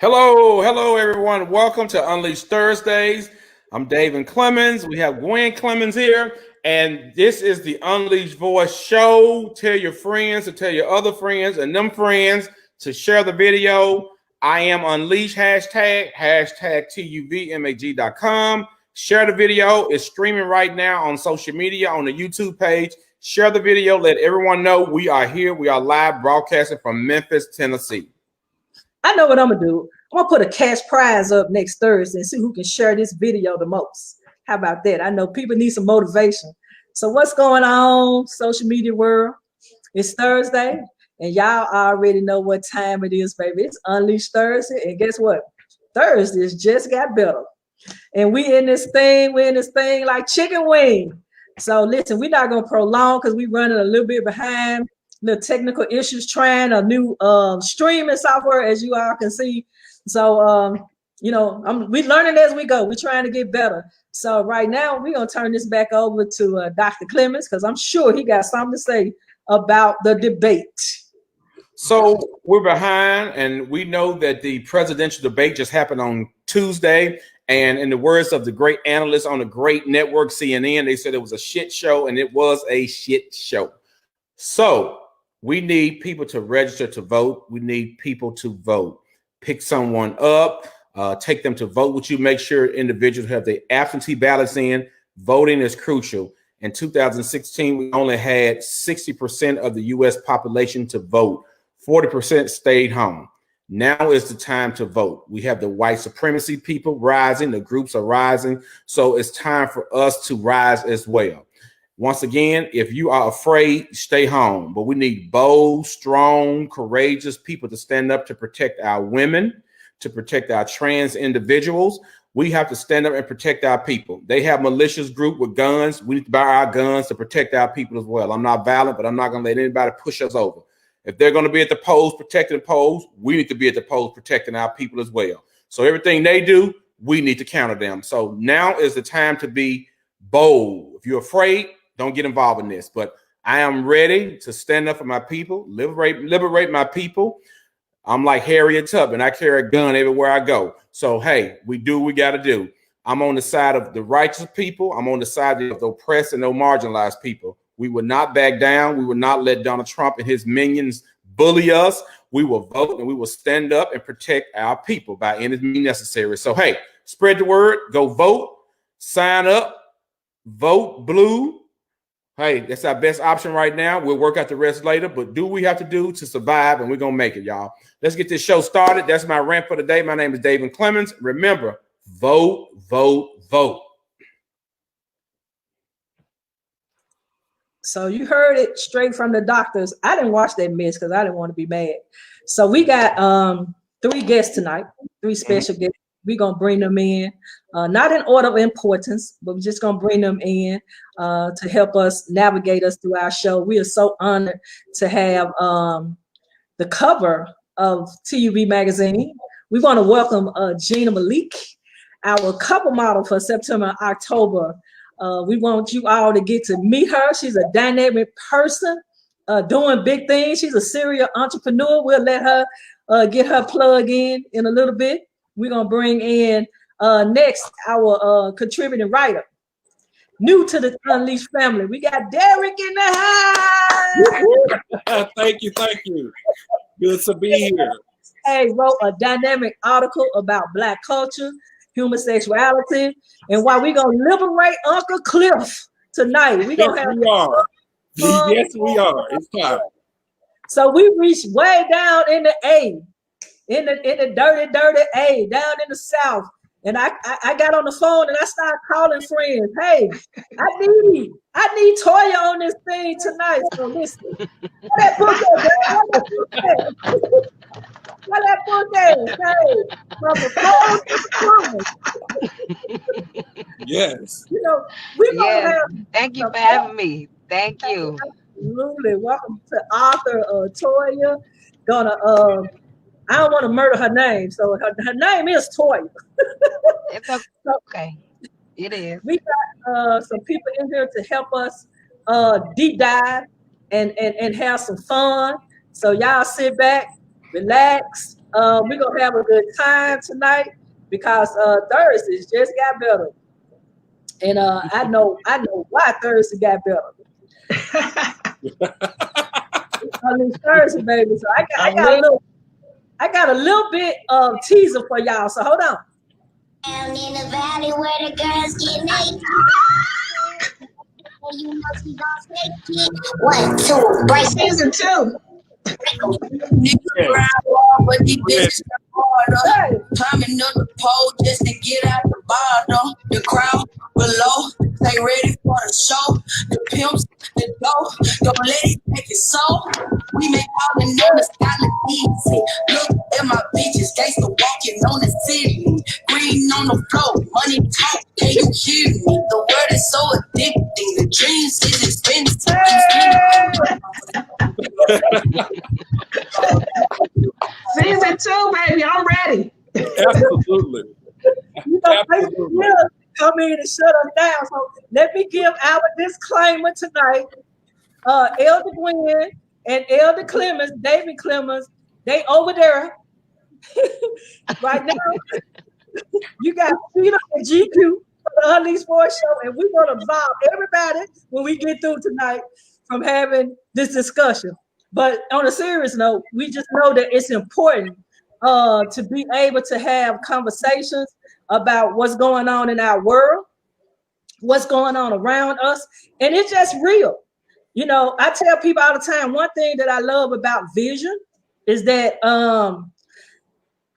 Hello, everyone. Welcome to Unleashed Thursdays. I'm David Clemens. We have Gwen Clemens here, and this is the Unleashed Voice Show. Tell your friends to tell your other friends and them friends to share the video. I am Unleashed, hashtag TUVMAG.com. Share the video. It's streaming right now on social media, on the YouTube page. Share the video. Let everyone know we are here. We are live broadcasting from Memphis, Tennessee. I know what I'm gonna do. I'm gonna put a cash prize up next Thursday and see who can share this video the most. How about that? I know people need some motivation. So what's going on, social media world? It's Thursday, and y'all already know what time it is, baby. It's Unleashed Thursday, and guess what? Thursdays just got better. And we're in this thing like chicken wing. So listen, we're not gonna prolong because we're running a little bit behind. The technical issues, trying a new streaming software, as you all can see. So we're learning as we go. We're trying to get better. So right now we're gonna turn this back over to Dr. Clemens, because I'm sure he got something to say about the debate. So we're behind, and we know that the presidential debate just happened on Tuesday. And in the words of the great analysts on the great network CNN, they said it was a shit show, and it was a shit show. So we need people to register to vote. We need people to vote. Pick someone up, take them to vote with you. Make sure individuals have their absentee ballots in. Voting is crucial. In 2016, we only had 60% of the U.S. population to vote. 40% stayed home. Now is the time to vote. We have the white supremacy people rising. The groups are rising. So it's time for us to rise as well. Once again, if you are afraid, stay home. But we need bold, strong, courageous people to stand up to protect our women, to protect our trans individuals. We have to stand up and protect our people. They have malicious group with guns. We need to buy our guns to protect our people as well. I'm not violent, but I'm not going to let anybody push us over. If they're going to be at the polls protecting the polls, we need to be at the polls protecting our people as well. So everything they do, we need to counter them. So now is the time to be bold. If you're afraid, don't get involved in this, but I am ready to stand up for my people, liberate my people. I'm like Harriet Tubman. I carry a gun everywhere I go. So, hey, we do what we got to do. I'm on the side of the righteous people. I'm on the side of the oppressed and the marginalized people. We will not back down. We will not let Donald Trump and his minions bully us. We will vote, and we will stand up and protect our people by any means necessary. So, hey, spread the word. Go vote. Sign up. Vote blue. Hey, that's our best option right now. We'll work out the rest later, but do what we have to do to survive, and we're going to make it, y'all. Let's get this show started. That's my rant for the day. My name is David Clemens. Remember, vote, vote, vote. So you heard it straight from the doctors. I didn't watch that mess because I didn't want to be mad. So we got 3 guests tonight, 3 special guests. We're going to bring them in, not in order of importance, but we're just going to bring them in to help us navigate us through our show. We are so honored to have the cover of TUV magazine. We want to welcome Gina Malik, our cover model for September and October. We want you all to get to meet her. She's a dynamic person doing big things. She's a serial entrepreneur. We'll let her get her plug in a little bit. We're going to bring in next our contributing writer, new to the Unleashed family. We got Derek in the house. Thank you. Good to be here. Hey, wrote a dynamic article about Black culture, homosexuality, and why we're going to liberate Uncle Cliff tonight. We gonna we are. Yes, we are. It's time. So we reached way down in the A. In the dirty A, down in the South. And I got on the phone and I started calling friends. Hey, I need Toya on this thing tonight. So listen. What that book Yes. You know, we gonna have. Thank you for having me. Thank you. Absolutely. Welcome to author Toya. Gonna I don't want to murder her name, so her name is Toya. It's okay. It is. We got some people in here to help us deep dive and have some fun. So y'all sit back, relax, We're gonna have a good time tonight because Thursdays just got better. And I know why Thursday got better. On Thursday, baby. So I got a little bit of teaser for y'all. So hold on. Down in the valley where the girls get naked. You know she gon' take it. 1, 2, break Season 2. Nigga but these bitches harder. Climbing up the pole just to get out the bottom. The crowd below, they ready for the show. The pimps, the dough, don't let it take it so. We make all the numbers kinda easy. Look at my bitches, gangsta walking on the city. Green on the floor, money talk, can you hear me? The word is so addicting, the dreams is expensive. Season 2, baby. I'm ready. Absolutely. You know, Facebook will come in and shut us down. So let me give our disclaimer tonight. Elder Gwen and Elder Clemens, David Clemens, they over there right now. You got Peter and GQ for the Unleashed Sports Show, and we're gonna absolve everybody when we get through tonight from having this discussion. But on a serious note, we just know that it's important to be able to have conversations about what's going on in our world, what's going on around us, and it's just real. You know, I tell people all the time, one thing that I love about vision is that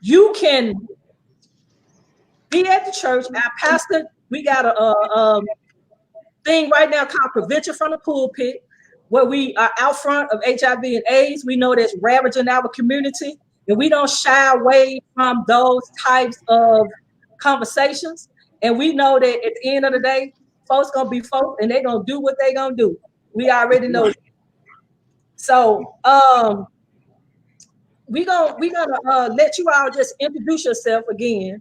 you can be at the church. Our pastor, we got a thing right now called Prevention from the Pulpit, where we are out front of HIV and AIDS. We know that's ravaging our community, and we don't shy away from those types of conversations. And we know that at the end of the day, folks gonna be folks, and they're gonna do what they gonna do. We already know that. So we're gonna let you all just introduce yourself again,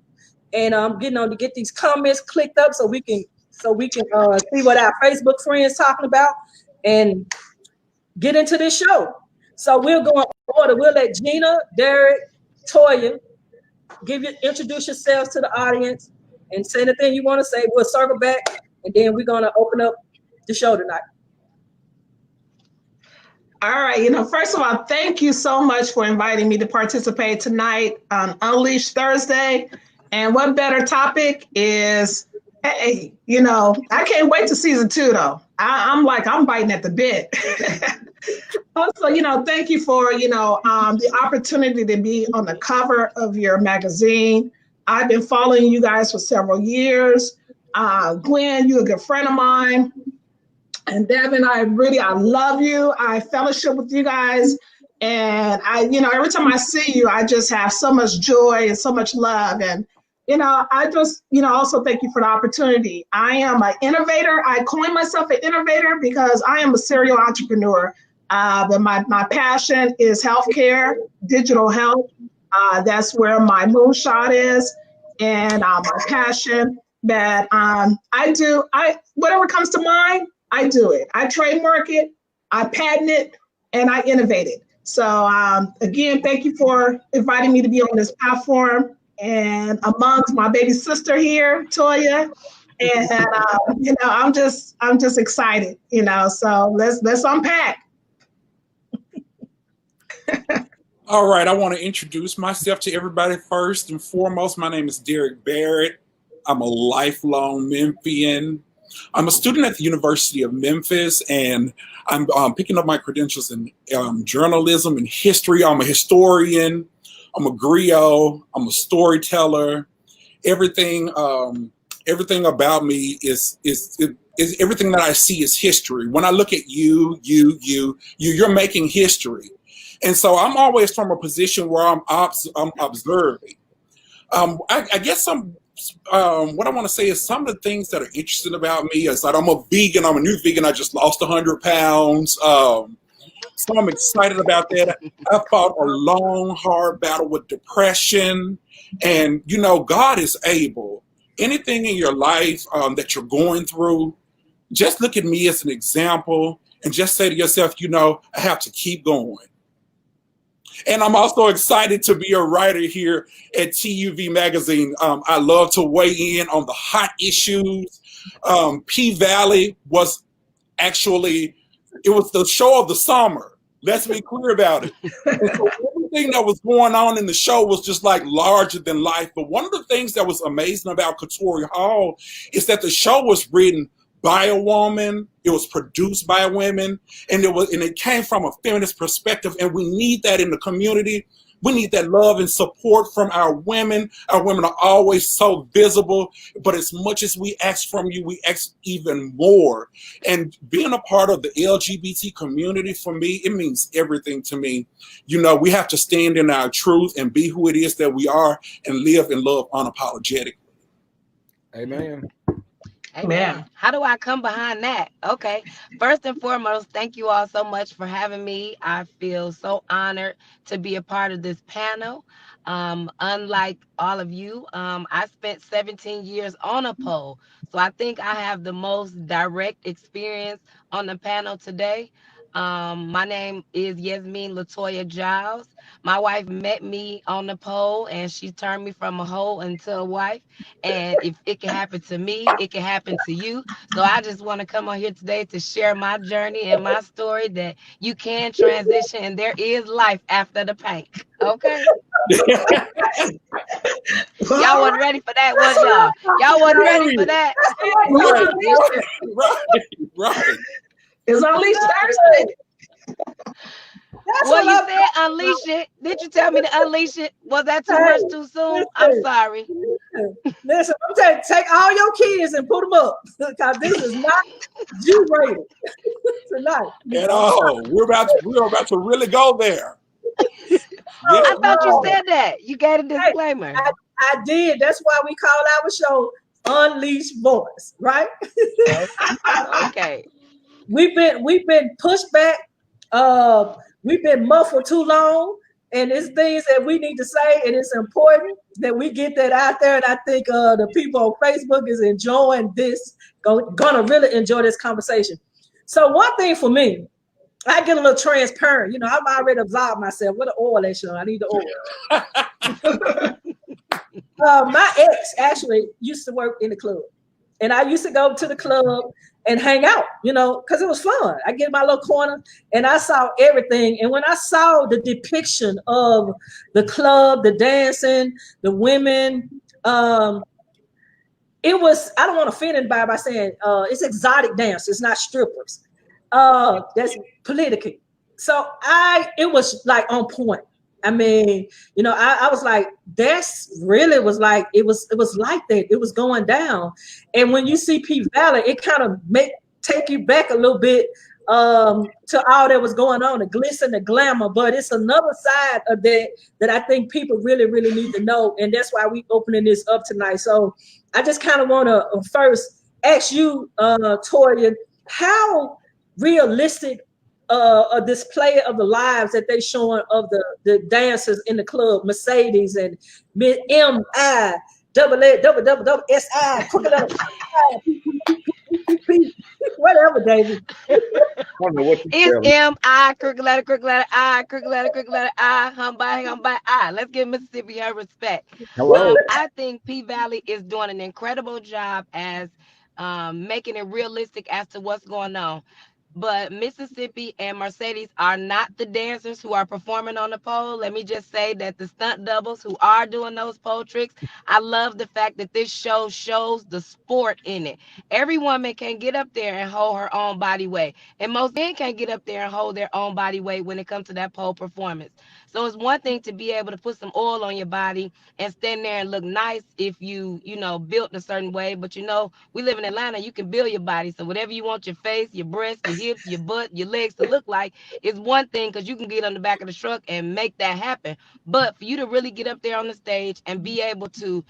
and I'm getting on to get these comments clicked up so we can see what our Facebook friends talking about and get into this show. So we'll go in order. We'll let Gina, Derek, Toya introduce yourselves to the audience and say anything you want to say. We'll circle back, and then we're gonna open up the show tonight. All right. First of all, thank you so much for inviting me to participate tonight on Unleashed Thursday. And what better topic is, hey, I can't wait to season 2 though. I'm biting at the bit. Also, thank you for, the opportunity to be on the cover of your magazine. I've been following you guys for several years. Gwen, you're a good friend of mine. And Devin, I love you. I fellowship with you guys. And every time I see you, I just have so much joy and so much love. And, I just, also thank you for the opportunity. I am an innovator. I coined myself an innovator because I am a serial entrepreneur. But my passion is healthcare, digital health. That's where my moonshot is. And my passion that whatever comes to mind, I do it. I trademark it, I patent it, and I innovate it. So again, thank you for inviting me to be on this platform, and amongst my baby sister here, Toya. And I'm just excited. So let's unpack. All right, I want to introduce myself to everybody first and foremost. My name is Derek Barrett. I'm a lifelong Memphian. I'm a student at the University of Memphis, and I'm picking up my credentials in journalism and history. I'm a historian. I'm a griot. I'm a storyteller. Everything about me is everything that I see is history. When I look at you're making history, and so I'm always from a position where I'm observing. I guess what I want to say is some of the things that are interesting about me is that I'm a vegan. I'm a new vegan. I just lost 100 pounds. So I'm excited about that. I fought a long, hard battle with depression. And, God is able. Anything in your life that you're going through, just look at me as an example and just say to yourself, I have to keep going. And I'm also excited to be a writer here at TUV Magazine. I love to weigh in on the hot issues. P-Valley was actually, it was the show of the summer. Let's be clear about it. And so everything that was going on in the show was just like larger than life. But one of the things that was amazing about Katori Hall is that the show was written by a woman, it was produced by women, and it came from a feminist perspective. And we need that in the community. We need that love and support from our women. Our women are always so visible, but as much as we ask from you, we ask even more. And being a part of the LGBT community, for me, it means everything to me. You know, we have to stand in our truth and be who it is that we are and live and love unapologetically. Amen. Amen. How do I come behind that? Okay. First and foremost, thank you all so much for having me. I feel so honored to be a part of this panel. Unlike all of you, I spent 17 years on a pole. So I think I have the most direct experience on the panel today. My name is Yasmin Latoya Giles. My wife met me on the pole and she turned me from a hoe into a wife. And if it can happen to me, it can happen to you. So I just want to come on here today to share my journey and my story that you can transition and there is life after the PANK. Okay? Y'all wasn't ready for that, was y'all? Y'all wasn't ready for that? Right. It's only Thursday. Well, you said unleash it. Did you tell me to unleash it? Was that too much too soon? I'm sorry. Listen, I'm telling you, take all your kids and put them up because this is not G-rated tonight. At all. We're about to really go there. I thought you said that. You got a disclaimer. I did. That's why we call our show Unleashed Voice, right? Okay. We've been pushed back. We've been muffled too long, and it's things that we need to say, and it's important that we get that out there. And I think the people on Facebook is enjoying this, gonna really enjoy this conversation. So one thing for me, I get a little transparent. You know, I've already absolved myself with the oil issue. I need the oil. My ex actually used to work in the club, and I used to go to the club and hang out, you know, because it was fun. I get in my little corner and I saw everything. And when I saw the depiction of the club, the dancing, the women, it was, I don't want to offend anybody by saying it's exotic dance. It's not strippers. That's political. So it was like on point. I mean, you know, I was like, that's really was like, it was like that. It was going down. And when you see P-Valley, it kind of take you back a little bit to all that was going on, the glitz and the glamour. But it's another side of that I think people really, really need to know. And that's why we opening this up tonight. So I just kind of want to first ask you, Toya, how realistic a display of the lives that they showing of the dancers in the club, Mercedes and M-I, double-S-I, whatever, David. It's M-I, crooked letter, I, crooked letter, I, hum by, I. Let's give Mississippi her respect. Hello. I think P-Valley is doing an incredible job as making it realistic as to what's going on. But Mississippi and Mercedes are not the dancers who are performing on the pole. Let me just say that the stunt doubles who are doing those pole tricks, I love the fact that this show shows the sport in it. Every woman can get up there and hold her own body weight. And most men can't get up there and hold their own body weight when it comes to that pole performance. So it's one thing to be able to put some oil on your body and stand there and look nice if you built a certain way. But we live in Atlanta, you can build your body. So whatever you want your face, your breasts, your hips, your butt, your legs to look like is one thing, because you can get on the back of the truck and make that happen. But for you to really get up there on the stage and be able to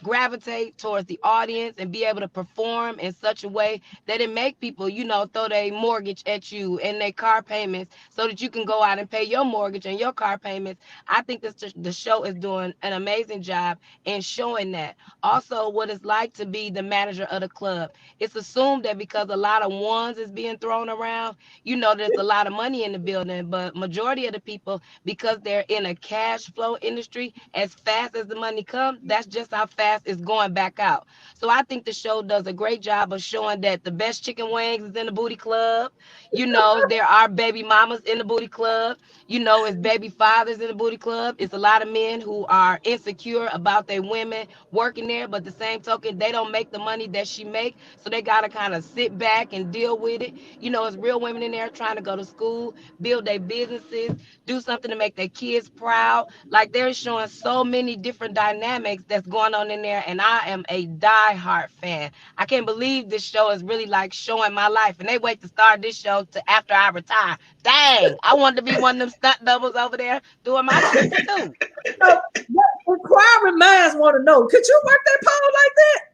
gravitate towards the audience and be able to perform in such a way that it make people, throw their mortgage at you and their car payments so that you can go out and pay your mortgage and your car payments payments. I think the show is doing an amazing job in showing that. Also, what it's like to be the manager of the club. It's assumed that because a lot of ones is being thrown around, there's a lot of money in the building, but majority of the people, because they're in a cash flow industry, as fast as the money comes, that's just how fast it's going back out. So I think the show does a great job of showing that the best chicken wings is in the booty club. There are baby mamas in the booty club. It's baby fathers in the booty club. It's a lot of men who are insecure about their women working there, but the same token, they don't make the money that she make, so they gotta kind of sit back and deal with it. It's real women in there trying to go to school, build their businesses, do something to make their kids proud. Like, they're showing so many different dynamics that's going on in there, and I am a die-hard fan. I can't believe this show is really like showing my life, and they wait to start this show to after I retire. Dang, I wanted to be one of them stunt doubles over there doing my tricks too. So, inquiring minds want to know, could you work that pole like that?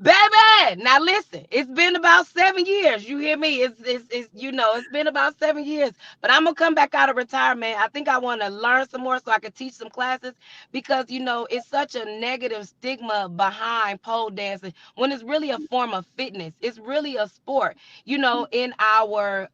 Baby, now listen, it's been about 7 years. You hear me? It's been about 7 years. But I'm gonna come back out of retirement. I think I want to learn some more so I can teach some classes, because it's such a negative stigma behind pole dancing when it's really a form of fitness. It's really a sport. In our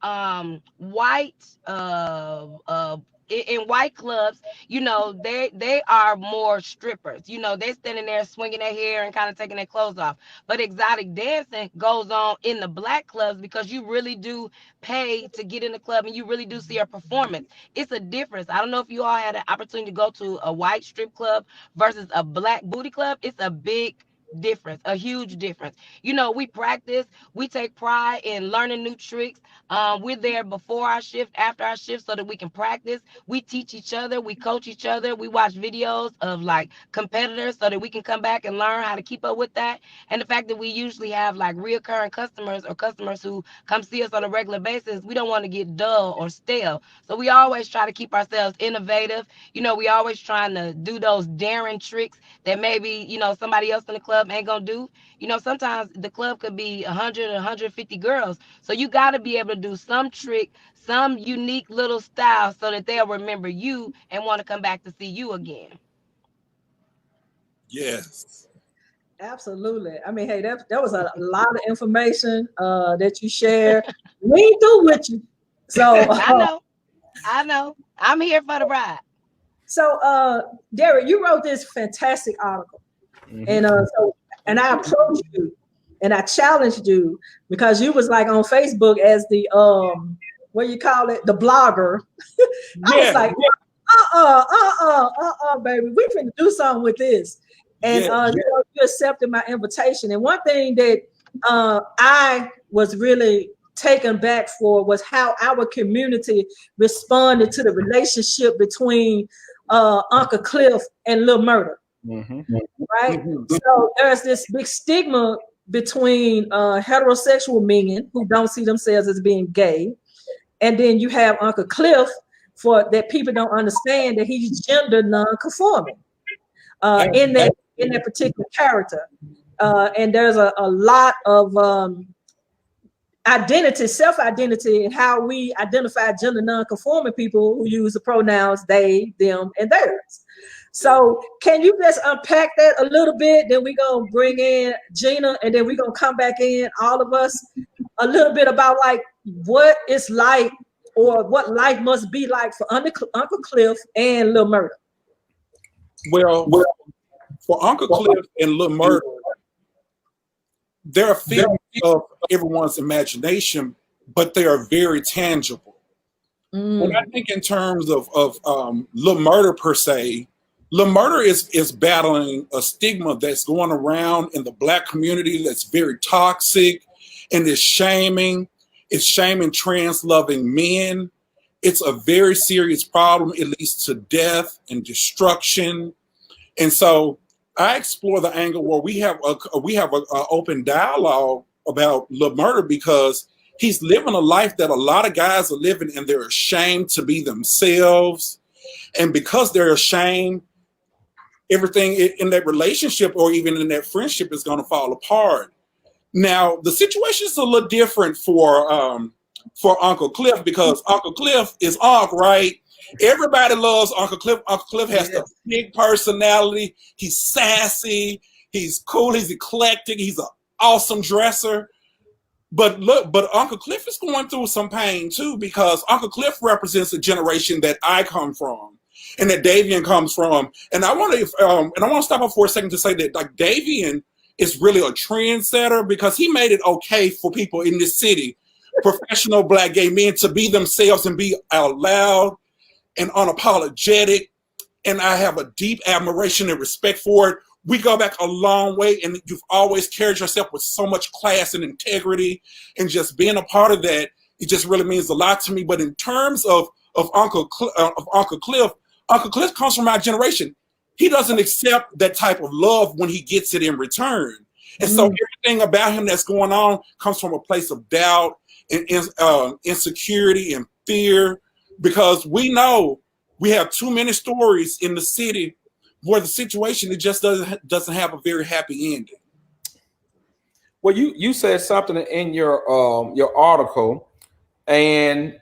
in white clubs, they are more strippers. They're standing there swinging their hair and kind of taking their clothes off. But exotic dancing goes on in the black clubs, because you really do pay to get in the club and you really do see a performance. It's a difference. I don't know if you all had an opportunity to go to a white strip club versus a black booty club. It's a big difference, a huge difference. We practice, we take pride in learning new tricks. We're there before our shift, after our shift, so that we can practice. We teach each other, we coach each other, we watch videos of like competitors so that we can come back and learn how to keep up with that. And the fact that we usually have like reoccurring customers or customers who come see us on a regular basis, we don't want to get dull or stale. So we always try to keep ourselves innovative. We always trying to do those daring tricks that maybe, somebody else in the club ain't gonna do. Sometimes the club could be 100 or 150 girls. So you got to be able to do some trick, some unique little style, so that they'll remember you and want to come back to see you again. Yes. Absolutely. I mean, hey, that was a lot of information that you shared. We do with you. So I know. I'm here for the ride. So, Derek, you wrote this fantastic article, and I approached you and I challenged you because you was like on Facebook as the what you call it, the blogger. I was like, baby, we finna do something with this, and you accepted my invitation. And one thing that I was really taken back for was how our community responded to the relationship between Uncle Cliff and Lil Murder. Right? So there's this big stigma between heterosexual men who don't see themselves as being gay, and then you have Uncle Cliff for that people don't understand that he's gender non-conforming in that particular character, and there's a lot of self-identity, and how we identify gender non-conforming people who use the pronouns they, them, and theirs. So can you just unpack that a little bit? Then we're going to bring in Gina, and then we're going to come back in, all of us, a little bit about like what it's like, or what life must be like for Uncle Cliff and Lil Murder. Well, for Uncle Cliff and Lil Murder, they're a feeling of everyone's imagination, but they are very tangible. When I think in terms of Lil Murder per se, Lil Murder is battling a stigma that's going around in the Black community that's very toxic, and is shaming trans-loving men. It's a very serious problem. It leads to death and destruction. And so I explore the angle where we have an open dialogue about Lil Murder, because he's living a life that a lot of guys are living, and they're ashamed to be themselves. And because they're ashamed, everything in that relationship or even in that friendship is going to fall apart. Now, the situation is a little different for Uncle Cliff, because Uncle Cliff is Unc, right? Everybody loves Uncle Cliff. Uncle Cliff has the big personality. He's sassy. He's cool. He's eclectic. He's an awesome dresser. But look, Uncle Cliff is going through some pain too, because Uncle Cliff represents a generation that I come from, and that Davian comes from. And I want to stop up for a second to say that like Davian is really a trendsetter, because he made it okay for people in this city, professional Black gay men, to be themselves and be out loud and unapologetic. And I have a deep admiration and respect for it. We go back a long way, and you've always carried yourself with so much class and integrity, and just being a part of that, it just really means a lot to me. But in terms of Uncle Cliff, Uncle Cliff comes from our generation. He doesn't accept that type of love when he gets it in return. And so everything about him that's going on comes from a place of doubt and insecurity and fear, because we know we have too many stories in the city where the situation, it just doesn't have a very happy ending. Well, you said something in your article, and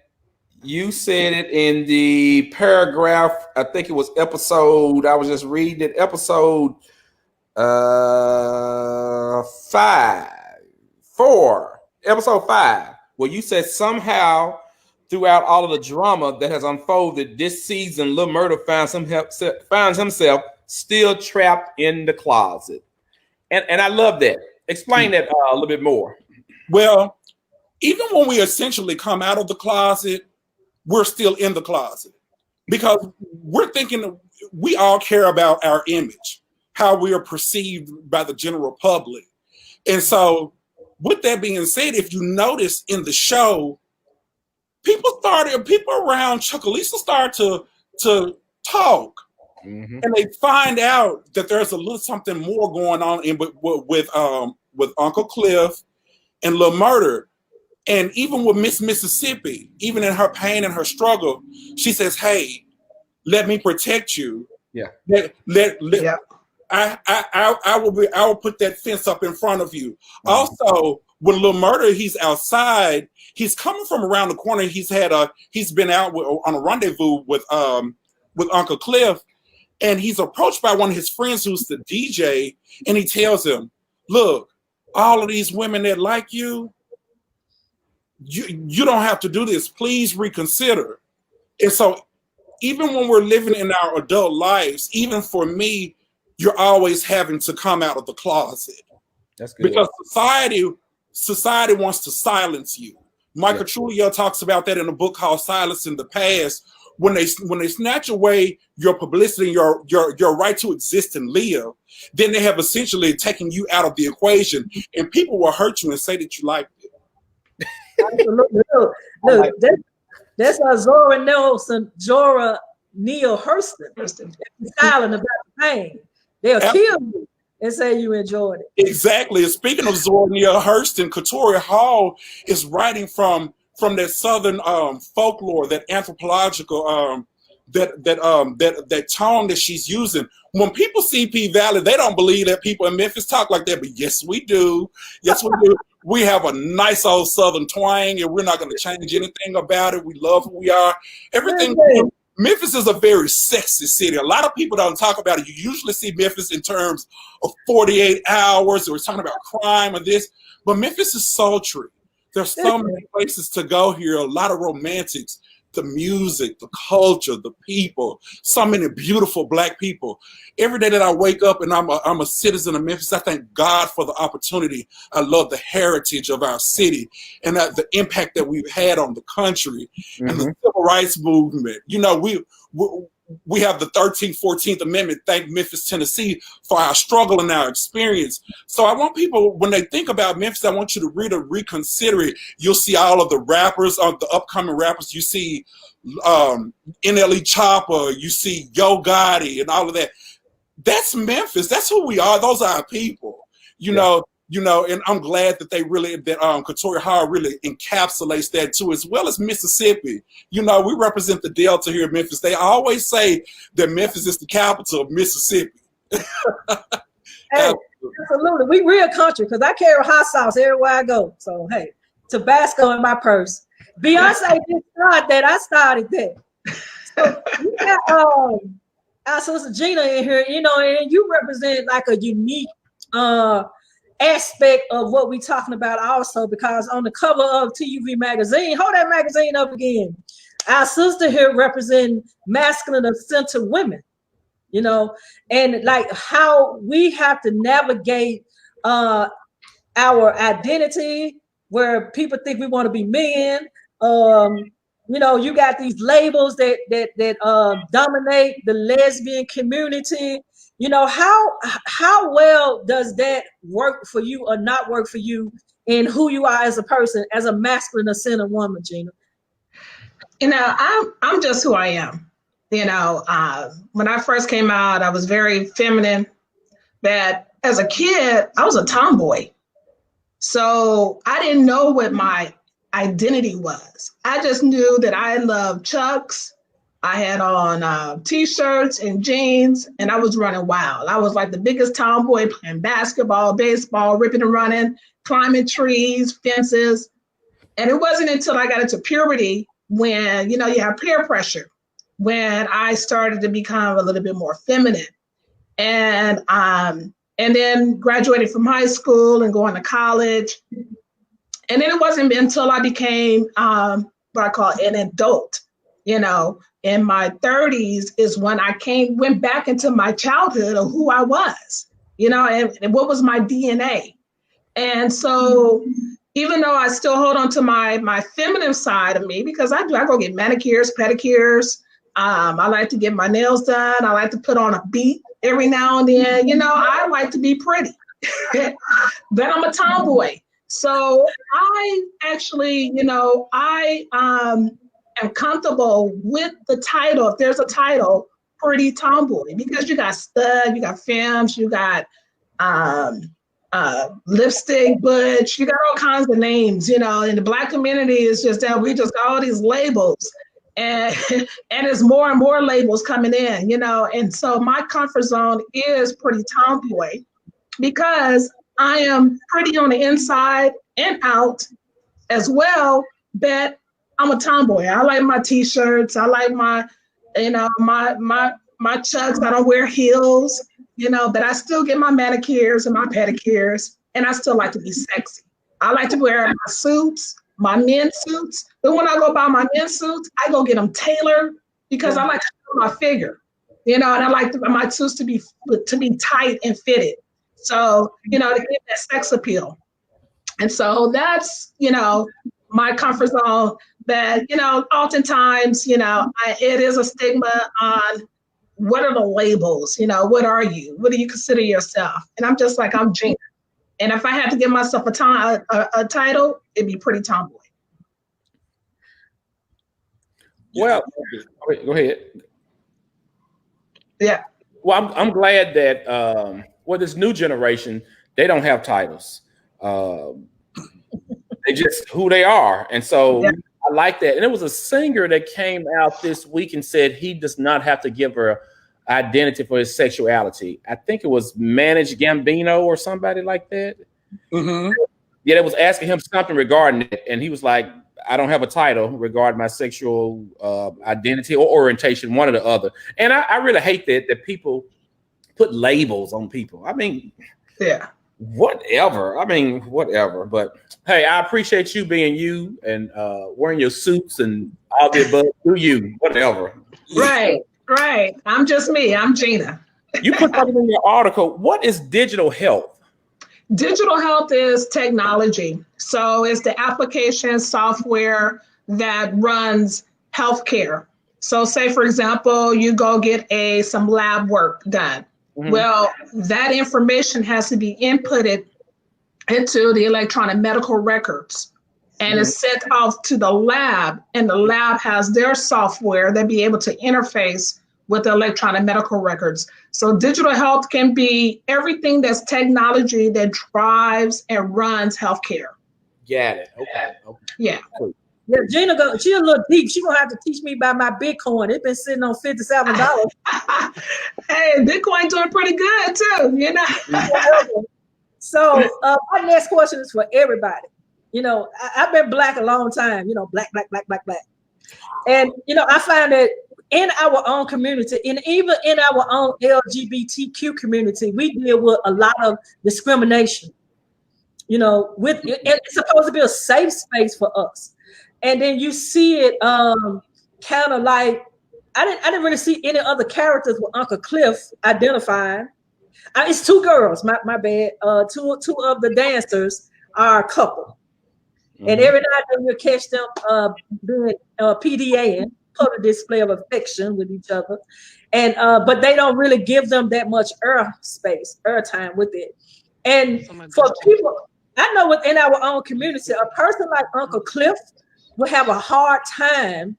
you said it in the paragraph. I think it was episode. I was just reading it. Episode 4, episode 5, where you said somehow throughout all of the drama that has unfolded this season, Lil Murda finds himself still trapped in the closet. And I love that. Explain that a little bit more. Well, even when we essentially come out of the closet, we're still in the closet, because we're thinking we all care about our image, how we are perceived by the general public. And so with that being said, if you notice in the show, people around Chuckalisa start to talk, and they find out that there's a little something more going on with Uncle Cliff and Lil Murda. And even with Miss Mississippi, even in her pain and her struggle, she says, "Hey, let me protect you. Yeah. I will put that fence up in front of you." Also, when Lil Murda, he's outside, he's coming from around the corner. He's been out on a rendezvous with Uncle Cliff, and he's approached by one of his friends who's the DJ, and he tells him, "Look, all of these women that like you don't have to do this. Please reconsider." And so even when we're living in our adult lives, even for me, you're always having to come out of the closet. That's good. Because society wants to silence you. Michael Trujillo talks about that in a book called Silence in the Past. When they snatch away your publicity, your right to exist and live, then they have essentially taken you out of the equation, and people will hurt you and say that you like it. Look, that's Zora Neale Hurston. Silent about the pain. They'll kill you and say you enjoyed it. Exactly. And speaking of Zora Neale Hurston, Katoria Hall is writing from that Southern folklore, that anthropological that tone that she's using. When people see P Valley, they don't believe that people in Memphis talk like that, but yes, we do. Yes, we do. We have a nice old Southern twang, and we're not going to change anything about it. We love who we are. Everything. Memphis is a very sexy city. A lot of people don't talk about it. You usually see Memphis in terms of 48 hours, or talking about crime or this, but Memphis is sultry. There's so many places to go here, a lot of romantics, the music, the culture, the people, so many beautiful Black people. Every day that I wake up and I'm a citizen of Memphis, I thank God for the opportunity. I love the heritage of our city and the impact that we've had on the country and the civil rights movement. You know, we have the 13th, 14th Amendment. Thank Memphis, Tennessee for our struggle and our experience. So I want people, when they think about Memphis, I want you to really reconsider it. You'll see all of the rappers, the upcoming rappers. You see NLE Chopper, you see Yo Gotti and all of that. That's Memphis. That's who we are. Those are our people. You know, and I'm glad that Katoria Hall really encapsulates that too, as well as Mississippi. You know, we represent the Delta here in Memphis. They always say that Memphis is the capital of Mississippi. Hey, absolutely. We real country, because I carry hot sauce everywhere I go. So, hey, Tabasco in my purse. Beyonce did start that. I started that. So we got our sister Gina in here, you know, and you represent like a unique aspect of what we're talking about also, because on the cover of TUV magazine, hold that magazine up again. Our sister here representing masculine centered women, you know, and like how we have to navigate our identity, where people think we want to be men. You know, you got these labels that dominate the lesbian community. You know, how well does that work for you or not work for you in who you are as a person, as a masculine centered woman, Gina? You know, I'm just who I am. You know, when I first came out, I was very feminine. But as a kid, I was a tomboy. So I didn't know what my identity was. I just knew that I loved Chucks. I had on t-shirts and jeans, and I was running wild. I was like the biggest tomboy, playing basketball, baseball, ripping and running, climbing trees, fences. And it wasn't until I got into puberty when, you know, you have peer pressure, when I started to become a little bit more feminine. And then graduated from high school and going to college. And then it wasn't until I became what I call an adult, you know, in my 30s is when I went back into my childhood of who I was, you know, and what was my DNA. And so even though I still hold on to my feminine side of me, because I go get manicures, pedicures. I like to get my nails done. I like to put on a beat every now and then. You know, I like to be pretty, but I'm a tomboy. So I actually, you know, I am comfortable with the title. If there's a title, pretty tomboy, because you got stud, you got femmes, you got lipstick, butch, you got all kinds of names, you know, in the Black community, it's just that we just got all these labels, and there's more and more labels coming in, you know, and so my comfort zone is pretty tomboy, because I am pretty on the inside and out as well, but I'm a tomboy. I like my t-shirts, I like my, you know, my Chucks. I don't wear heels, you know, but I still get my manicures and my pedicures, and I still like to be sexy. I like to wear my suits, my men's suits. But when I go buy my men's suits, I go get them tailored, because I like to show my figure, you know, and I like my suits to be tight and fitted. So, you know, to get that sex appeal. And so that's, you know, my comfort zone. But, you know, oftentimes, you know, it is a stigma on what are the labels, you know, what are you? What do you consider yourself? And I'm just like, I'm Gina. And if I had to give myself a title, it'd be pretty tomboy. Well, go ahead. Yeah. Well, I'm glad that this new generation, they don't have titles. They just who they are. And so I like that. And there was a singer that came out this week and said he does not have to give her identity for his sexuality. I think it was Managed Gambino or somebody like that. Mm-hmm. Yeah, they was asking him something regarding it, and he was like, I don't have a title regarding my sexual identity or orientation, one or the other. And I really hate that people put labels on people. I mean, whatever. But hey, I appreciate you being you and wearing your suits and all the above. Do you, whatever. Right. I'm just me. I'm Gina. You put something in your article. What is digital health? Digital health is technology. So it's the application software that runs healthcare. So say, for example, you go get some lab work done. Mm-hmm. Well, that information has to be inputted into the electronic medical records, and it's sent off to the lab, and the lab has their software that be able to interface with the electronic medical records. So digital health can be everything that's technology that drives and runs healthcare. Got it. Okay. Yeah. Yeah, Gina, she a little deep. She gonna have to teach me about my Bitcoin. It's been sitting on $57. Hey, Bitcoin doing pretty good too, you know. So my next question is for everybody. You know, I've been Black a long time. You know, black. And you know, I find that in our own community, and even in our own LGBTQ community, we deal with a lot of discrimination. You know, it's supposed to be a safe space for us, and then you see it kind of like I didn't really see any other characters with Uncle Cliff identifying. It's two girls, my bad. Two of the dancers are a couple, and every night and then you catch them doing PDA, public display of affection with each other, and but they don't really give them that much air time with it. And for people, I know within our own community, a person like Uncle Cliff will have a hard time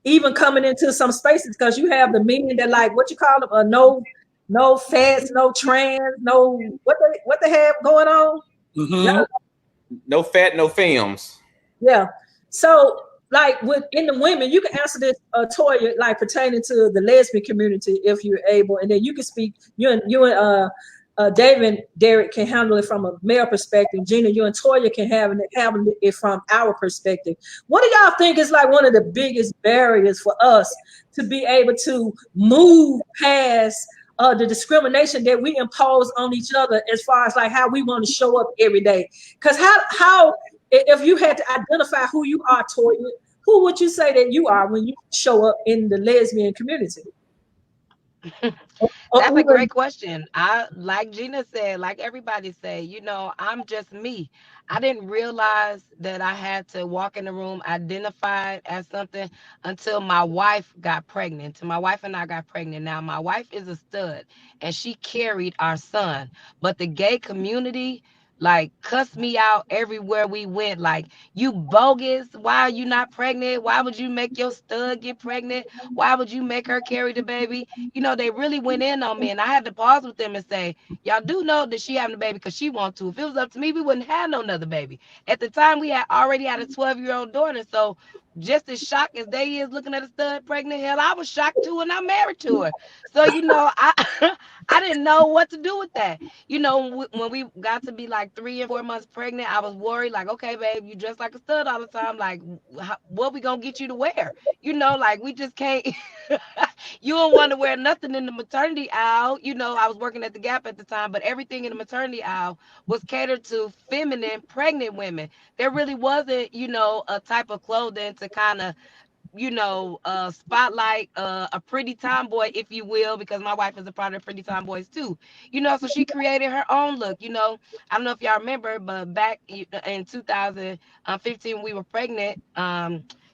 even coming into some spaces because you have the men that like what you call them, no fats, no trans, no what they have going on. No fat, no films. Yeah. So like within the women, you can answer this, Toya, like pertaining to the lesbian community if you're able, and then you can speak. You and David, Derek can handle it from a male perspective. Gina, you and Toya can have it from our perspective. What do y'all think is like one of the biggest barriers for us to be able to move past the discrimination that we impose on each other as far as like how we want to show up every day? Because how if you had to identify who you are, Toya, who would you say that you are when you show up in the lesbian community? That's a great question. Like Gina said, like everybody said, you know, I'm just me. I didn't realize that I had to walk in the room identified as something until my wife got pregnant. Until my wife and I got pregnant. Now, my wife is a stud and she carried our son. But the gay community, like, cussed me out everywhere we went. Like, you bogus. Why are you not pregnant? Why would you make your stud get pregnant? Why would you make her carry the baby? You know, they really went in on me, and I had to pause with them and say, y'all do know that she having a baby because she wants to. If it was up to me, we wouldn't have no another baby. At the time, we had already had a 12-year-old daughter, so just as shocked as they is looking at a stud pregnant, hell, I was shocked too, and I'm married to her. So, you know, I didn't know what to do with that. You know, when we got to be like 3 and 4 months pregnant, I was worried, like, okay, babe, you dress like a stud all the time. Like, what we gonna get you to wear? You know, like, we just can't. You don't want to wear nothing in the maternity aisle. You know, I was working at the Gap at the time, but everything in the maternity aisle was catered to feminine pregnant women. There really wasn't, you know, a type of clothing to kind of, you know, spotlight a pretty tomboy, if you will, because my wife is a part of Pretty Tomboys too. You know, so she created her own look. You know, I don't know if y'all remember, but back in 2015, we were pregnant.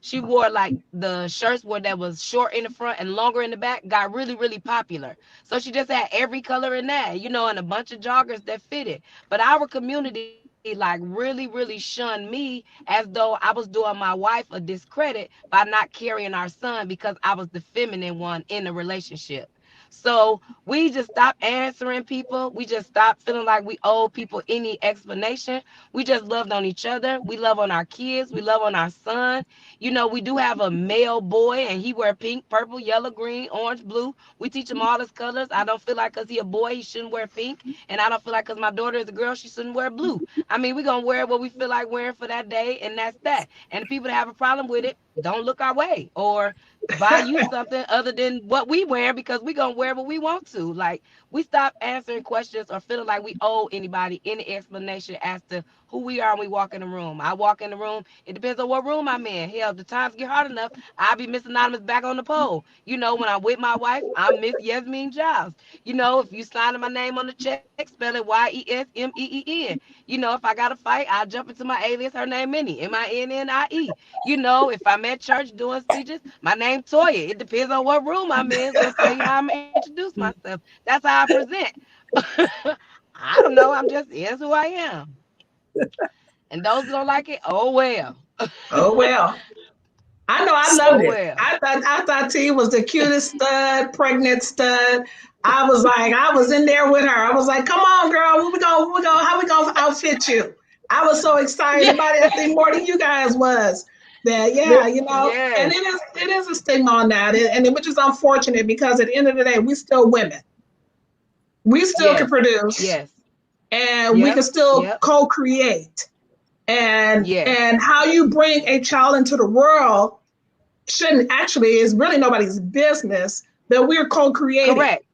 She wore like the shirts that was short in the front and longer in the back, got really, really popular. So she just had every color in that, you know, and a bunch of joggers that fitted. But our community like really, really shunned me as though I was doing my wife a discredit by not carrying our son because I was the feminine one in the relationship. So we just stopped answering people. We just stopped feeling like we owe people any explanation. We just loved on each other. We love on our kids. We love on our son. You know, we do have a male boy and he wear pink, purple, yellow, green, orange, blue. We teach him all his colors. I don't feel like because he a boy, he shouldn't wear pink. And I don't feel like because my daughter is a girl, she shouldn't wear blue. I mean, we're going to wear what we feel like wearing for that day, and that's that. And the people that have a problem with it, don't look our way or buy you something other than what we wear because we're going to wear what we want to. Like, we stop answering questions or feeling like we owe anybody any explanation as to who we are when we walk in the room. I walk in the room, it depends on what room I'm in. Hell, if the times get hard enough, I'll be Miss Anonymous back on the pole. You know, when I'm with my wife, I'm Miss Yasmin Giles. You know, if you sign my name on the check, spell it YESMEEN. You know, if I got to fight, I'll jump into my alias, her name Minnie, MINNIE. You know, if I'm at church doing speeches, my name Toya. It depends on what room I'm in. It's going to tell you how I'm going to introduce myself. That's how I present. I don't know. I'm just, here's who I am. And those who don't like it, oh well. Oh well. I know I loved it. Well. I thought T was the cutest stud, pregnant stud. I was like, I was in there with her. I was like, come on, girl, how we gonna outfit you? I was so excited about it, I think more than you guys was. That you know, and it is a stigma on that, and which is unfortunate because at the end of the day, we still women. We still can produce, and we can still co-create. And how you bring a child into the world shouldn't actually, is really nobody's business, that we're co-creating. Correct.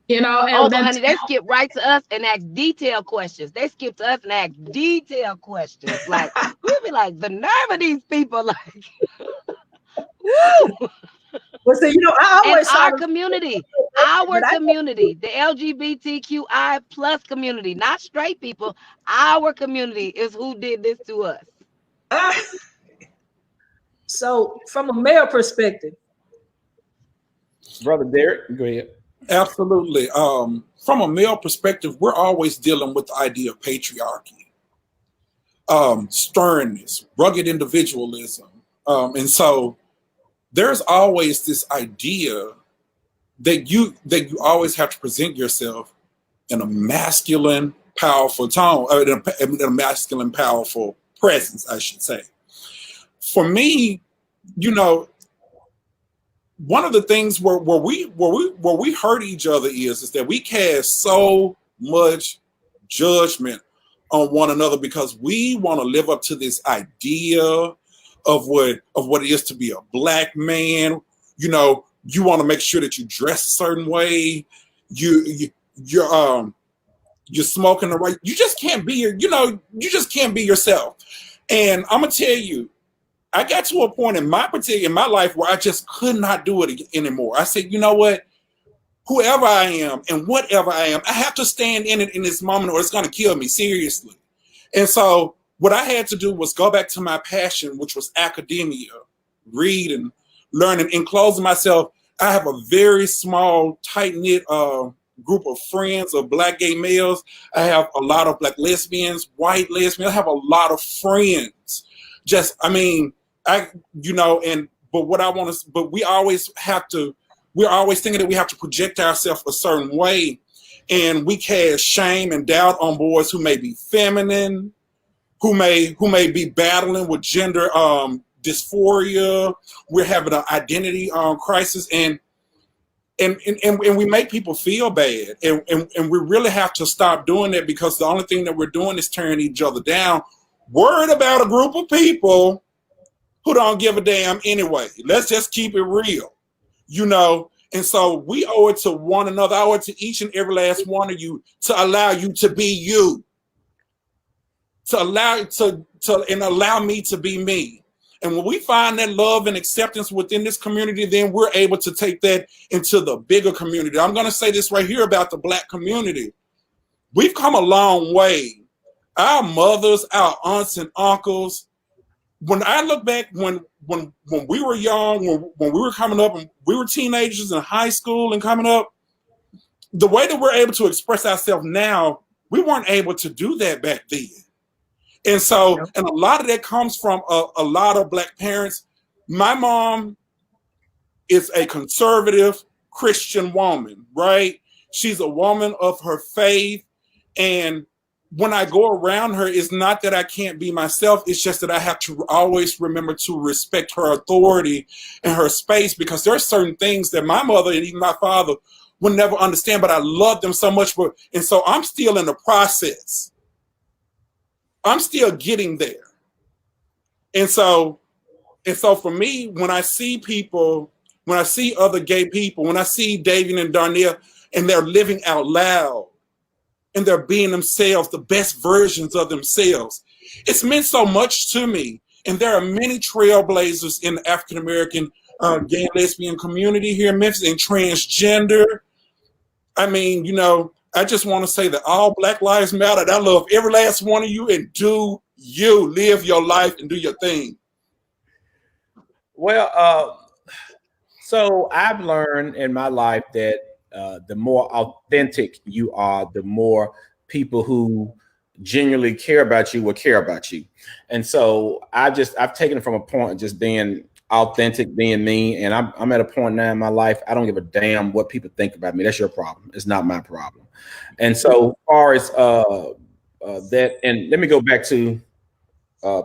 You know, and Oh, that's, honey, they skip right to us and ask detailed questions. They skip to us and ask detailed questions. Like, we'll be like, the nerve of these people, like, woo! Well, see, you know, I And always our saw community, the LGBTQI plus community, not straight people, our community is who did this to us. So from a male perspective, Brother Derek, go ahead. Absolutely. From a male perspective, we're always dealing with the idea of patriarchy, sternness, rugged individualism. And so there's always this idea that you always have to present yourself in a masculine, powerful tone, or in a masculine, powerful presence, I should say. For me, you know, one of the things where we hurt each other is that we cast so much judgment on one another because we want to live up to this idea of what it is to be a black man. You know, you want to make sure that you dress a certain way. You're smoking the right. You just can't be you just can't be yourself. And I'm gonna tell you, I got to a point in my life where I just could not do it anymore. I said, you know what? Whoever I am and whatever I am, I have to stand in it in this moment or it's going to kill me, seriously. And so what I had to do was go back to my passion, which was academia, reading, learning, and closing myself. I have a very small, tight-knit group of friends of black gay males. I have a lot of black lesbians, white lesbians. I have a lot of friends. But we always we're always thinking that we have to project ourselves a certain way. And we cast shame and doubt on boys who may be feminine, who may be battling with gender dysphoria. We're having an identity crisis, and we make people feel bad. And we really have to stop doing that, because the only thing that we're doing is tearing each other down, worried about a group of people who don't give a damn anyway. Let's just keep it real, you know? And so we owe it to one another. I owe it to each and every last one of you to allow you to be you, to allow me to be me. And when we find that love and acceptance within this community, then we're able to take that into the bigger community. I'm going to say this right here about the black community. We've come a long way. Our mothers, our aunts and uncles, when I look back, when we were young, when we were coming up, and we were teenagers in high school and coming up, the way that we're able to express ourselves now, we weren't able to do that back then. And so, and a lot of that comes from a lot of black parents. My mom is a conservative Christian woman, right? She's a woman of her faith. And when I go around her, it's not that I can't be myself. It's just that I have to always remember to respect her authority and her space, because there are certain things that my mother and even my father would never understand, but I love them so much. And so I'm still in the process. I'm still getting there. And so for me, when I see people, when I see other gay people, when I see Davian and Darnell, and they're living out loud, and they're being themselves, the best versions of themselves, it's meant so much to me. And there are many trailblazers in the African-American gay and lesbian community here in Memphis, and transgender. I mean, you know, I just want to say that all Black Lives Matter. I love every last one of you, and do you live your life and do your thing. Well, so I've learned in my life that the more authentic you are, the more people who genuinely care about you will care about you. And so I've taken it from a point of just being authentic, being me. And I'm at a point now in my life, I don't give a damn what people think about me. That's your problem. It's not my problem. And so as far as that, and let me go back to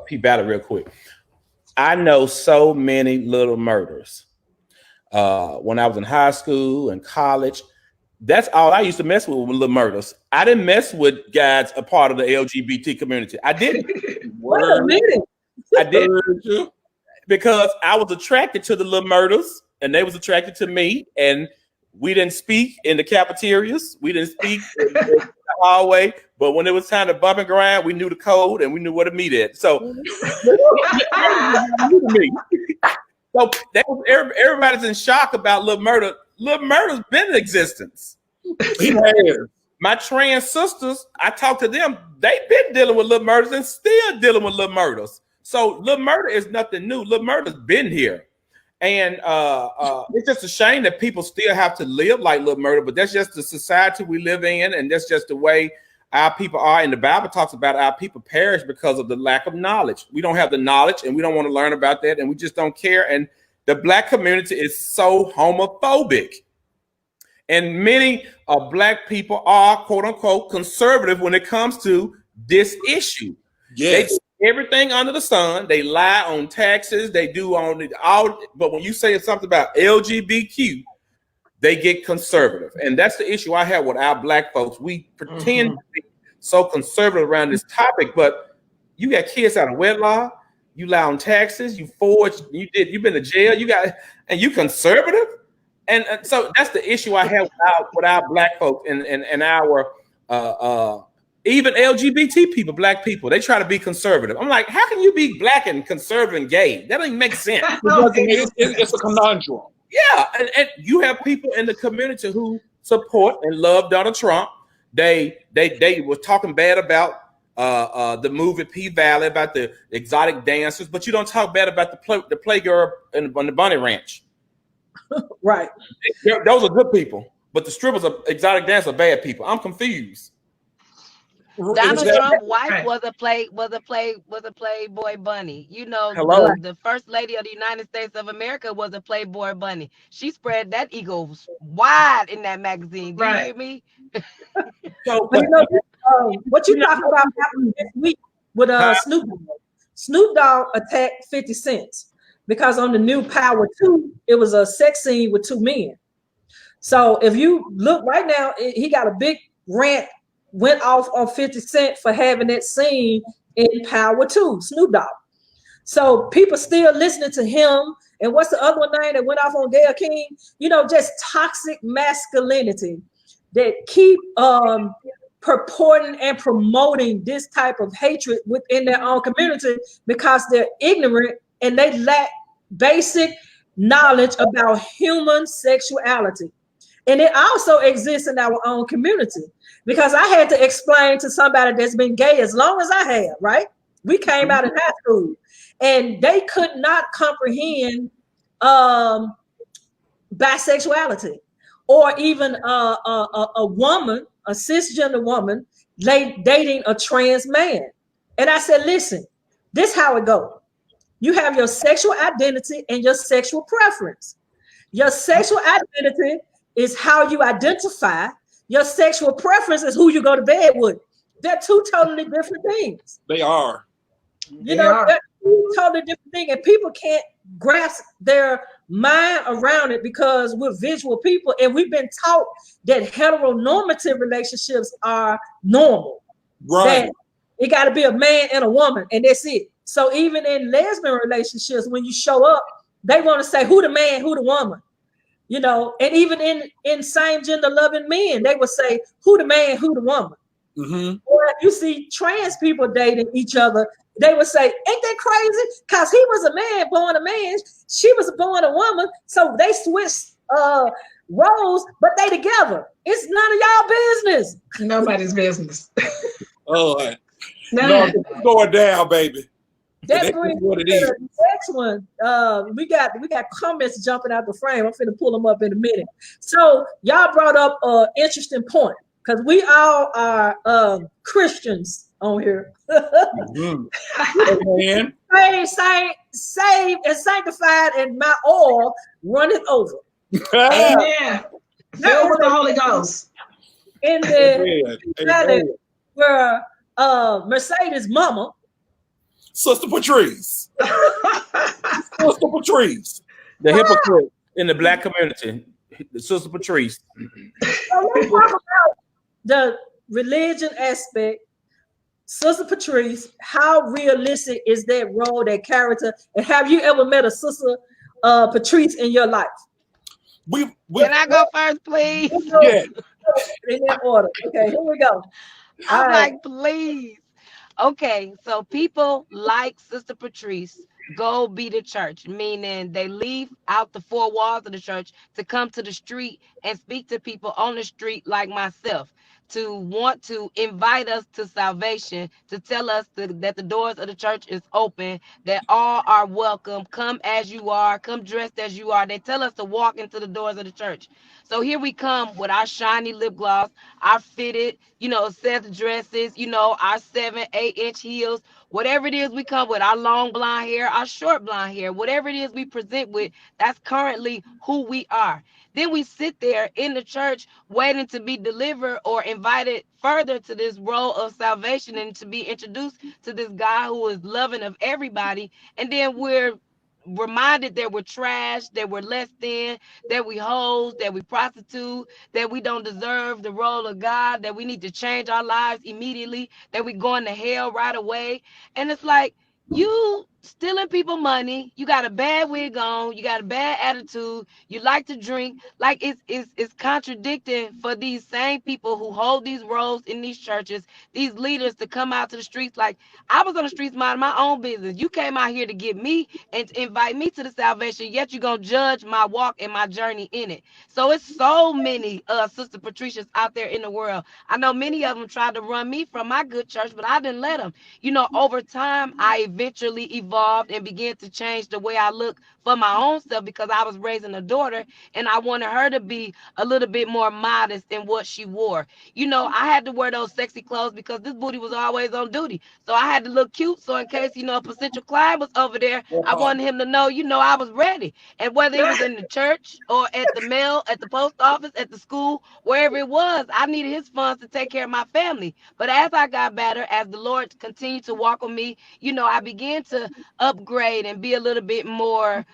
P. Ballard real quick. I know so many little murders. When I was in high school and college, that's all I used to mess with little murders. I didn't mess with guys a part of the LGBT community. I didn't. Wait a minute. I didn't. because I was attracted to the little murders, and they was attracted to me, and we didn't speak in the cafeterias. We didn't speak in the hallway. But when it was time to bump and grind, we knew the code and we knew where to meet at. So, so everybody's in shock about Lil Murda. Lil Murda's been in existence. My trans sisters, I talked to them. They've been dealing with Lil Murders and still dealing with Lil Murders. So Lil Murda is nothing new. Lil Murda's been here. And it's just a shame that people still have to live like Lil Murda, but that's just the society we live in, and that's just the way our people are. And the Bible talks about our people perish because of the lack of knowledge. We don't have the knowledge, and we don't want to learn about that, and we just don't care. And the Black community is so homophobic. And many Black people are, quote unquote, conservative when it comes to this issue. Yes. They do everything under the sun. They lie on taxes. They do on all. But when you say something about LGBTQ, they get conservative. And that's the issue I have with our Black folks. We pretend to be so conservative around this topic, but you got kids out of wedlock. You lie on taxes. You forged. You've been to jail. And you conservative. And so that's the issue I have with our Black folks and our even LGBT people, Black people. They try to be conservative. I'm like, how can you be Black and conservative and gay? That doesn't make sense. It's a conundrum. Yeah, and you have people in the community who support and love Donald Trump. They were talking bad about the movie P Valley, about the exotic dancers, but you don't talk bad about the Playgirl on the Bunny Ranch. Right. Those are good people, but the strippers are exotic dancers are bad people. I'm confused. Donald Trump's wife was a Playboy bunny. You know, the first lady of the United States of America was a Playboy bunny. She spread that ego wide in that magazine. Do you hear me? So, what you talking about happened this week with Snoop Dogg? Snoop Dogg attacked 50 Cent because on the new Power 2, it was a sex scene with two men. So if you look right now, he got a big rant. Went off on 50 Cent for having that scene in Power 2, Snoop Dogg. So people still listening to him. And what's the other one name that went off on Gayle King? You know, just toxic masculinity that keep purporting and promoting this type of hatred within their own community because they're ignorant and they lack basic knowledge about human sexuality. And it also exists in our own community. Because I had to explain to somebody that's been gay as long as I have, right? We came out in high school and they could not comprehend bisexuality or even a woman, a cisgender woman, dating a trans man. And I said, listen, this is how it goes. You have your sexual identity and your sexual preference. Your sexual identity is how you identify. Your sexual preference is who you go to bed with. They're two totally different things. They are. They're two totally different things. And people can't grasp their mind around it because we're visual people and we've been taught that heteronormative relationships are normal. Right. That it got to be a man and a woman and that's it. So even in lesbian relationships, when you show up, they want to say who the man, who the woman. You know, and even in same gender loving men, they would say who the man, who the woman. Mm-hmm. Or if you see trans people dating each other, they would say, ain't that crazy? Because he was a man, born a man. She was born a woman. So they switched roles, but they together. It's none of y'all business. Nobody's business. Oh, no, it's going down, baby. That brings me to the next one. We got comments jumping out the frame. I'm finna pull them up in a minute. So y'all brought up an interesting point because we all are Christians on here. Man. Saved and sanctified, and my oil runneth over. Amen. Filled with the Holy Ghost. In the where Mercedes' mama. Sister Patrice. Sister Patrice. The hypocrite in the Black community. Sister Patrice. So let's talk about the religion aspect. Sister Patrice, how realistic is that role, that character? And have you ever met a Sister Patrice in your life? Can I go first, please? Yeah. In that order. Okay, here we go. I'm All like, please. Okay, so people like Sister Patrice go be to church, meaning they leave out the four walls of the church to come to the street and speak to people on the street like myself, to want to invite us to salvation, to tell us that the doors of the church is open, that all are welcome, come as you are, come dressed as you are. They tell us to walk into the doors of the church. So here we come with our shiny lip gloss, our fitted, Seth dresses, our 7-8 inch heels, whatever it is we come with, our long blonde hair, our short blonde hair, whatever it is we present with, that's currently who we are. Then we sit there in the church waiting to be delivered or invited further to this role of salvation and to be introduced to this God who is loving of everybody. And then we're reminded that we're trash, that we're less than, that we hoes, that we prostitute, that we don't deserve the role of God, that we need to change our lives immediately, that we going to hell right away. And it's like, you stealing people money, you got a bad wig on, you got a bad attitude, you like to drink. Like it's contradicting for these same people who hold these roles in these churches, these leaders, to come out to the streets. Like, I was on the streets minding my own business. You came out here to get me and to invite me to the salvation, yet you're gonna judge my walk and my journey in it. So it's so many Sister Patricias out there in the world. I know many of them tried to run me from my good church, but I didn't let them. Over time, I eventually evolved and began to change the way I look for my own self, because I was raising a daughter and I wanted her to be a little bit more modest in what she wore. I had to wear those sexy clothes because this booty was always on duty. So I had to look cute. So in case, a potential client was over there, I wanted him to know, I was ready. And whether it was in the church or at the mail, at the post office, at the school, wherever it was, I needed his funds to take care of my family. But as I got better, as the Lord continued to walk with me, I began to upgrade and be a little bit more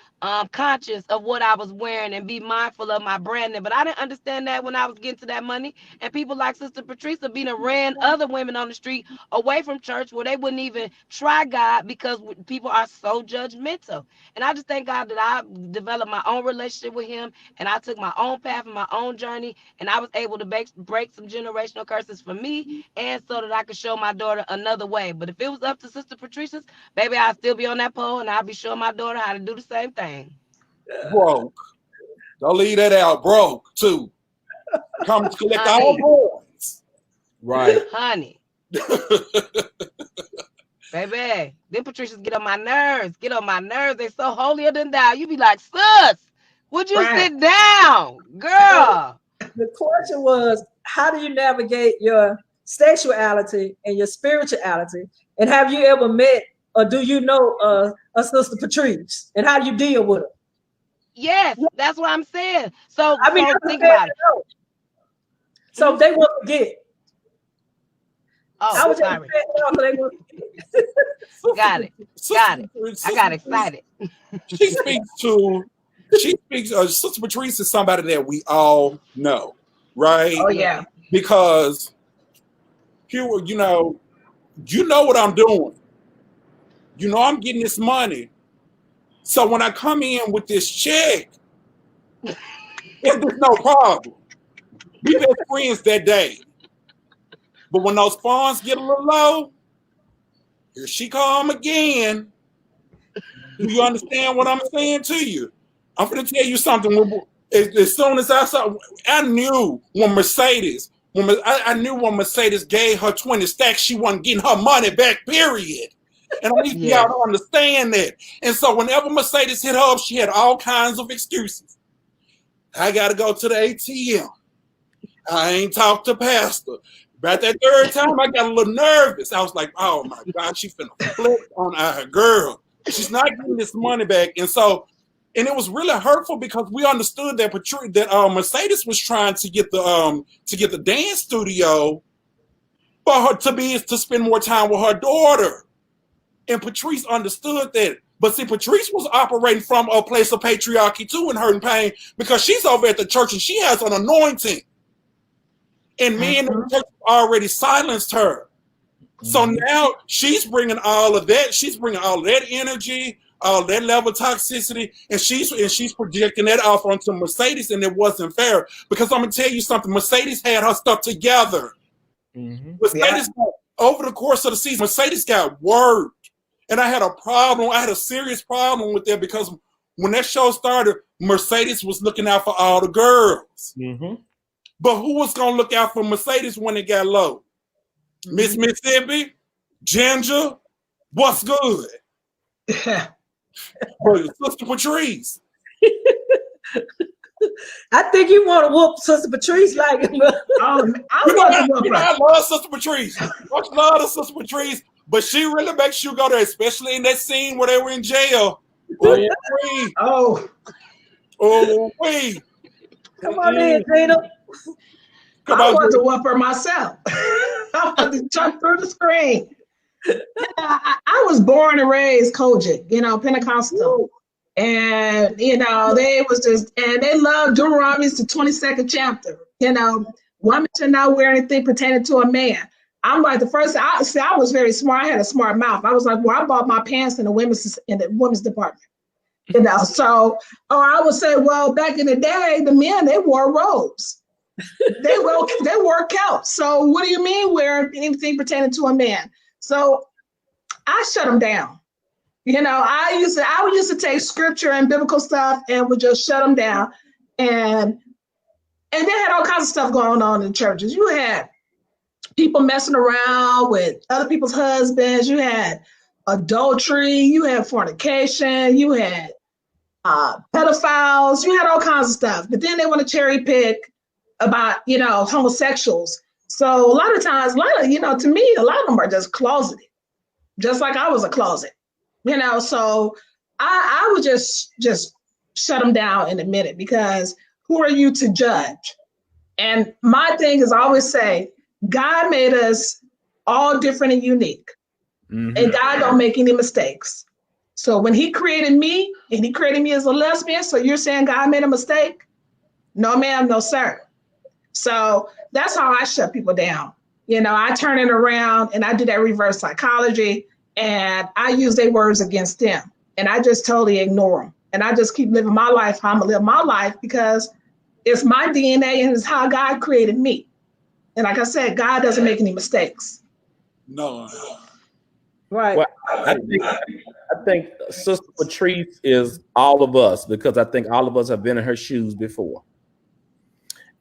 conscious of what I was wearing and be mindful of my branding. But I didn't understand that when I was getting to that money. And people like Sister Patrice being ran other women on the street away from church, where they wouldn't even try God because people are so judgmental. And I just thank God that I developed my own relationship with him, and I took my own path and my own journey, and I was able to break some generational curses for me, and so that I could show my daughter another way. But if it was up to Sister Patricia's, baby, I'd still be on that pole, and I'll be showing my daughter how to do the same thing. Broke. Don't leave that out. Broke, too. Come to collect all boys. Right. Honey. Baby, them Patricias get on my nerves. They're so holier than thou. You be like, sis, would you sit down? Girl. The question was, how do you navigate your sexuality and your spirituality? And have you ever met, or do you know a Sister Patrice? And how do you deal with her? Yes, that's what I'm saying. So think about it. So they won't forget. Oh, I was sorry. Got it. I got excited. Sister Patrice is somebody that we all know, right? Oh, yeah. Because here, you know what I'm doing. I'm getting this money. So when I come in with this check, it's no problem. We been friends that day. But when those funds get a little low, here she come again. Do you understand what I'm saying to you? I'm going to tell you something. As soon as I knew when Mercedes gave her 20 stacks, she wasn't getting her money back, period. And I need y'all to understand that. And so whenever Mercedes hit her up, she had all kinds of excuses. I got to go to the ATM. I ain't talked to Pastor. About that third time, I got a little nervous. I was like, oh my God, she finna flip on our girl. She's not getting this money back. And it was really hurtful because we understood that Mercedes was trying to get the dance studio for her to spend more time with her daughter. And Patrice understood that. But see, Patrice was operating from a place of patriarchy too and hurt and pain, because she's over at the church and she has an anointing. And men in the church already silenced her. So now she's bringing all of that. She's bringing all of that energy, all that level of toxicity, and she's projecting that off onto Mercedes, and it wasn't fair. Because I'm gonna tell you something. Mercedes had her stuff together. Mercedes, over the course of the season, Mercedes got worked, and I had a problem. I had a serious problem with that because when that show started, Mercedes was looking out for all the girls. But who was gonna look out for Mercedes when it got low? Miss Mississippi, Ginger, what's good? Sister Patrice. I think you want to whoop Sister Patrice like I love Sister Patrice. Much love to Sister Patrice, but she really makes you go there, especially in that scene where they were in jail. Wait. Come on in, Gina. I want to whoop her myself. I want to jump through the screen. I was born and raised Kojic, Pentecostal. And, they was just, and they loved Deuteronomy, the 22nd chapter. Women should not wear anything pertaining to a man. I'm like I was very smart. I had a smart mouth. I was like, well, I bought my pants in the women's department. So I would say, well, back in the day, the men, they wore robes. They wore kilts. So what do you mean wear anything pertaining to a man? So I shut them down. I used to take scripture and biblical stuff and would just shut them down. And they had all kinds of stuff going on in churches. You had people messing around with other people's husbands. You had adultery. You had fornication. You had pedophiles. You had all kinds of stuff. But then they want to cherry pick about, homosexuals. So a lot of times, to me, a lot of them are just closeted, just like I was a closet, so I would just shut them down in a minute, because who are you to judge? And my thing is, I always say, God made us all different and unique, and God don't make any mistakes. So when he created me, and he created me as a lesbian, so you're saying God made a mistake? No, ma'am, no, sir. So that's how I shut people down. I turn it around and I do that reverse psychology, and I use their words against them, and I just totally ignore them. And I just keep living my life how I'm gonna live my life, because it's my DNA and it's how God created me. And like I said, God doesn't make any mistakes. No. Right. Well, I think Sister Patrice is all of us, because I think all of us have been in her shoes before.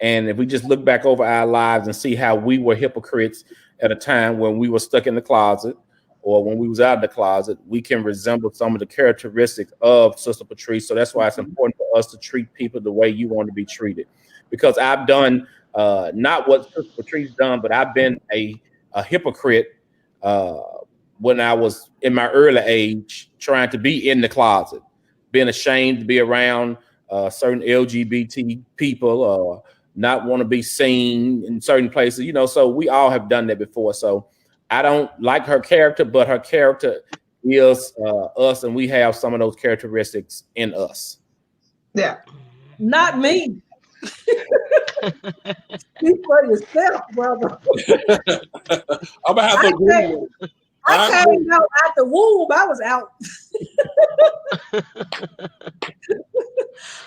And if we just look back over our lives and see how we were hypocrites at a time when we were stuck in the closet, or when we was out of the closet, we can resemble some of the characteristics of Sister Patrice. So that's why it's important for us to treat people the way you want to be treated. Because I've done not what Sister Patrice done, but I've been a hypocrite when I was in my early age, trying to be in the closet, being ashamed to be around certain LGBT people, not want to be seen in certain places, so we all have done that before. So I don't like her character, but her character is us, and we have some of those characteristics in us. Yeah. Not me. Speak for yourself, brother. I'm gonna have to I came out the womb. I was out.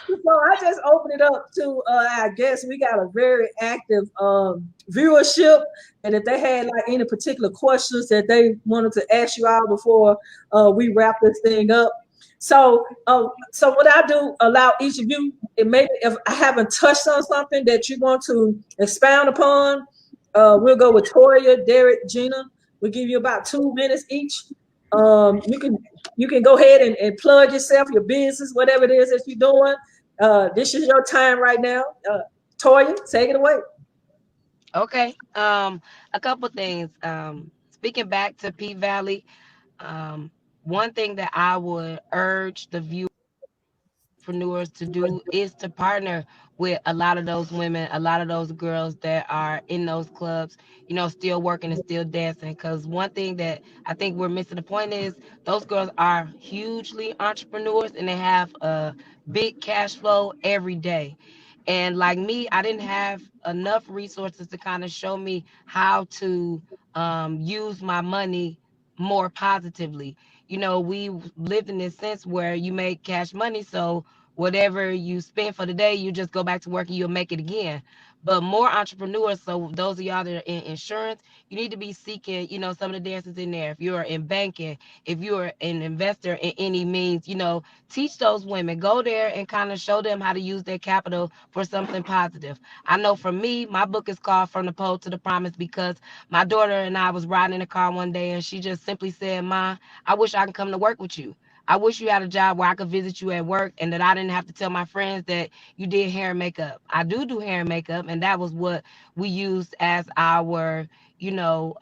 So I just opened it up to I guess we got a very active viewership, and if they had like any particular questions that they wanted to ask you all before we wrap this thing up. So what I do, allow each of you, and maybe if I haven't touched on something that you want to expound upon, we'll go with Toya, Derek, Gina. We'll give you about 2 minutes each. You can go ahead and plug yourself, your business, whatever it is that you're doing. This is your time right now. Toya, take it away. Okay. A couple things. Speaking back to P Valley, one thing that I would urge the entrepreneurs to do is to partner with a lot of those women, a lot of those girls that are in those clubs, still working and still dancing. Because one thing that I think we're missing the point is those girls are hugely entrepreneurs, and they have a big cash flow every day. And like me, I didn't have enough resources to kind of show me how to use my money more positively. You know, we lived in this sense where you make cash money, so whatever you spend for the day, you just go back to work and you'll make it again. But more entrepreneurs, so those of y'all that are in insurance, you need to be seeking, you know, some of the dances in there. If you're in banking, if you're an investor in any means, you know, teach those women, go there and kind of show them how to use their capital for something positive. I know for me, my book is called From the Pole to the Promise because my daughter and I was riding in the car one day and she just simply said, Ma, I wish I could come to work with you. I wish you had a job where I could visit you at work and that I didn't have to tell my friends that you did hair and makeup. I do hair and makeup, and that was what we used as our, you know,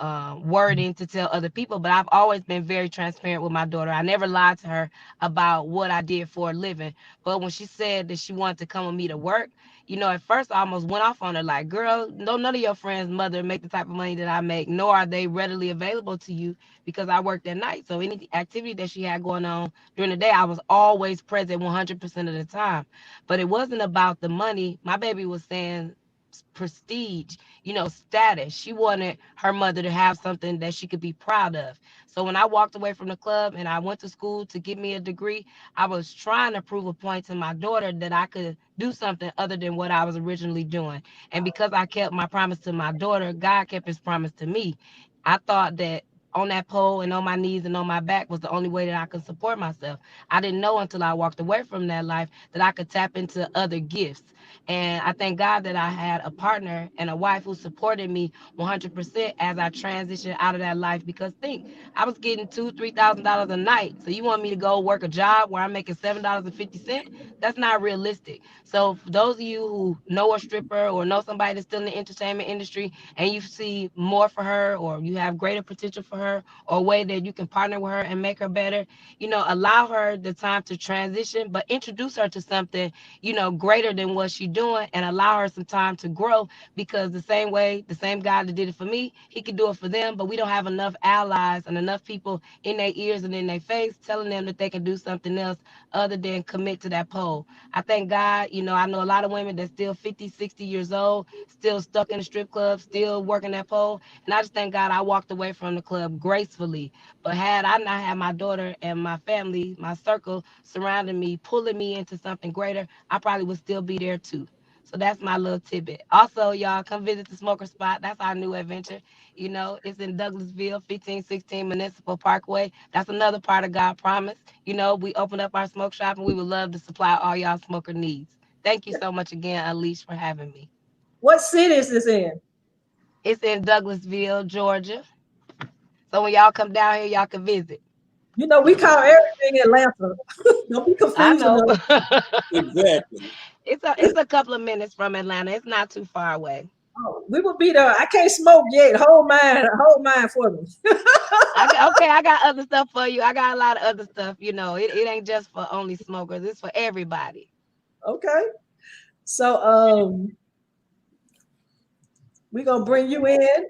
wording to tell other people. But I've always been very transparent with my daughter. I never lied to her about what I did for a living. But when she said that she wanted to come with me to work, you know, at first I almost went off on her like, girl, no, none of your friends' mother make the type of money that I make, nor are they readily available to you because I worked at night. So any activity that she had going on during the day, I was always present 100% of the time. But it wasn't about the money. My baby was saying prestige, you know, status. She wanted her mother to have something that she could be proud of. So when I walked away from the club and I went to school to get me a degree, I was trying to prove a point to my daughter that I could do something other than what I was originally doing. And because I kept my promise to my daughter, God kept his promise to me. I thought that on that pole and on my knees and on my back was the only way that I could support myself. I didn't know until I walked away from that life that I could tap into other gifts. And I thank God that I had a partner and a wife who supported me 100% as I transitioned out of that life. Because think, I was getting $2,000-$3,000 a night. So you want me to go work a job where I'm making $7.50? That's not realistic. So for those of you who know a stripper or know somebody that's still in the entertainment industry and you see more for her or you have greater potential for her or a way that you can partner with her and make her better, you know, allow her the time to transition, but introduce her to something, you know, greater than what she's doing and allow her some time to grow, because the same way, the same God that did it for me, he could do it for them, but we don't have enough allies and enough people in their ears and in their face telling them that they can do something else other than commit to that pole. I thank God, you know, I know a lot of women that's still 50, 60 years old, still stuck in the strip club, still working that pole, and I just thank God I walked away from the club gracefully. But had I not had my daughter and my family, my circle surrounding me, pulling me into something greater, I probably would still be there too. So that's my little tidbit. Also, y'all come visit the Smoker Spot. That's our new adventure. You know, it's in Douglasville, 1516 Municipal Parkway. That's another part of God Promise. You know, we opened up our smoke shop and we would love to supply all y'all smoker needs. Thank you so much again, Alicia, for having me. What city is this in? It's in Douglasville, Georgia. So when y'all come down here, y'all can visit. You know, we call everything Atlanta. Don't be I confused. know. Exactly. It's a couple of minutes from Atlanta. It's not too far away. Oh, we will be there. I can't smoke yet. Hold mine for me. I got other stuff for you. I got a lot of other stuff. You know, it ain't just for only smokers. It's for everybody. Okay. So we're gonna bring you in,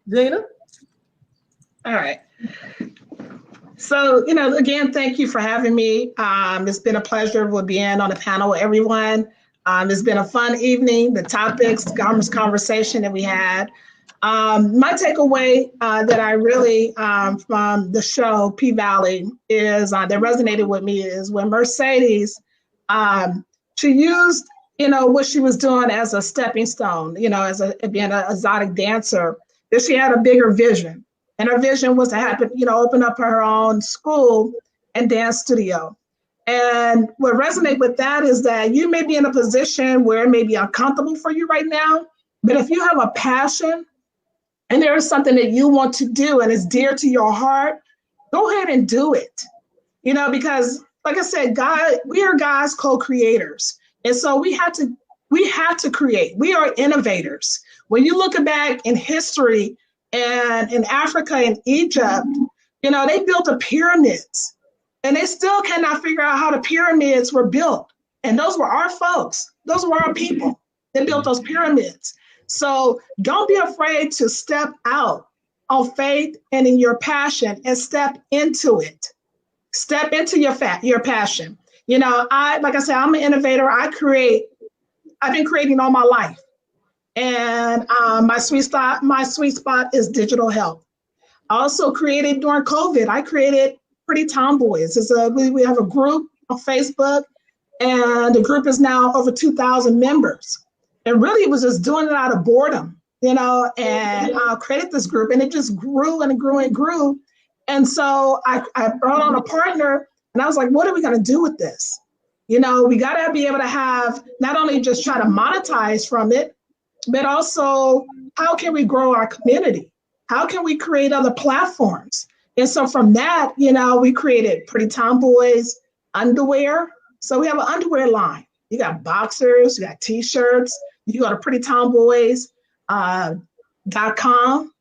Gina. All right. So, you know, again, thank you for having me. It's been a pleasure with being on the panel with everyone. It's been a fun evening. The topics, the conversation that we had. My takeaway that I really from the show P-Valley is that resonated with me is when Mercedes, she used, you know, what she was doing as a stepping stone, you know, as being an exotic dancer, that she had a bigger vision. And her vision was to happen, you know, open up her own school and dance studio. And what resonates with that is that you may be in a position where it may be uncomfortable for you right now, but if you have a passion and there is something that you want to do and is dear to your heart, go ahead and do it. You know, because like I said, God, we are God's co-creators. And so we have to create. We are innovators. When you look back in history, and in Africa and Egypt, you know, they built the pyramids and they still cannot figure out how the pyramids were built. And those were our folks. Those were our people that built those pyramids. So don't be afraid to step out on faith and in your passion and step into it. Step into your passion. You know, like I said, I'm an innovator. I've been creating all my life. And my sweet spot is digital health. I also created during COVID, I created Pretty Tomboys. We have a group on Facebook, and the group is now over 2,000 members. And really it was just doing it out of boredom, and I created this group, and it just grew and grew and grew. And so I brought on a partner, and I was like, what are we gonna do with this? We gotta be able to have, not only just try to monetize from it, but also how can we grow our community? How can we create other platforms? And so from that, we created Pretty Tomboys underwear. So we have an underwear line. You got boxers, you got t-shirts. You go to prettytomboys.com.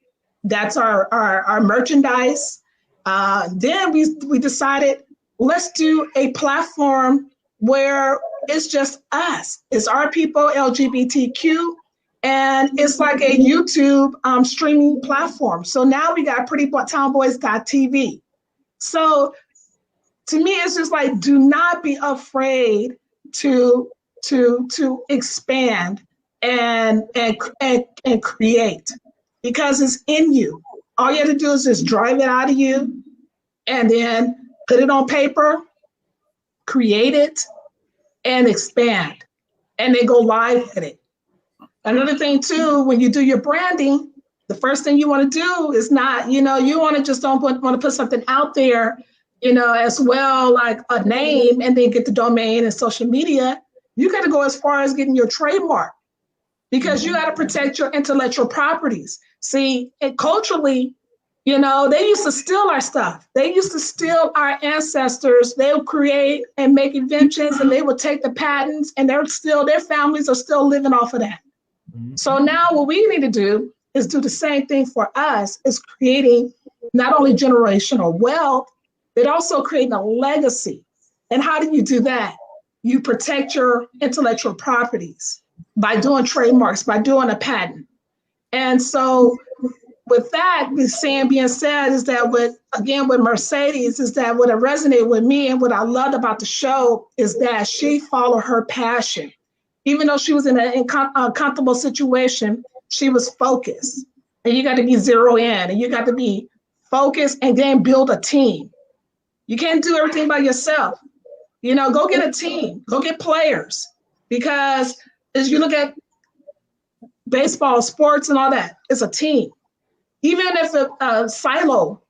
That's our merchandise. Then we decided, let's do a platform where it's just us. It's our people, LGBTQ, and it's like a YouTube streaming platform. So now we got prettytomboys.tv. So to me, it's just like, do not be afraid to expand and create, because it's in you. All you have to do is just drive it out of you and then put it on paper, create it, and expand, and then go live with it. Another thing too, when you do your branding, the first thing you want to do is not, you want to just don't want to put something out there, as well, like a name, and then get the domain and social media. You got to go as far as getting your trademark, because you got to protect your intellectual properties. See, and culturally, they used to steal our stuff. They used to steal our ancestors. They would create and make inventions, and they would take the patents, and their families are still living off of that. So now what we need to do is do the same thing for us, is creating not only generational wealth, but also creating a legacy. And how do you do that? You protect your intellectual properties by doing trademarks, by doing a patent. And so with that being said, is that with Mercedes, is that what resonated with me and what I loved about the show is that she followed her passion. Even though she was in an uncomfortable situation, she was focused. And you got to be zero in, and you got to be focused, and then build a team. You can't do everything by yourself. Go get a team, go get players, because as you look at baseball, sports, and all that, it's a team. Even if a silo,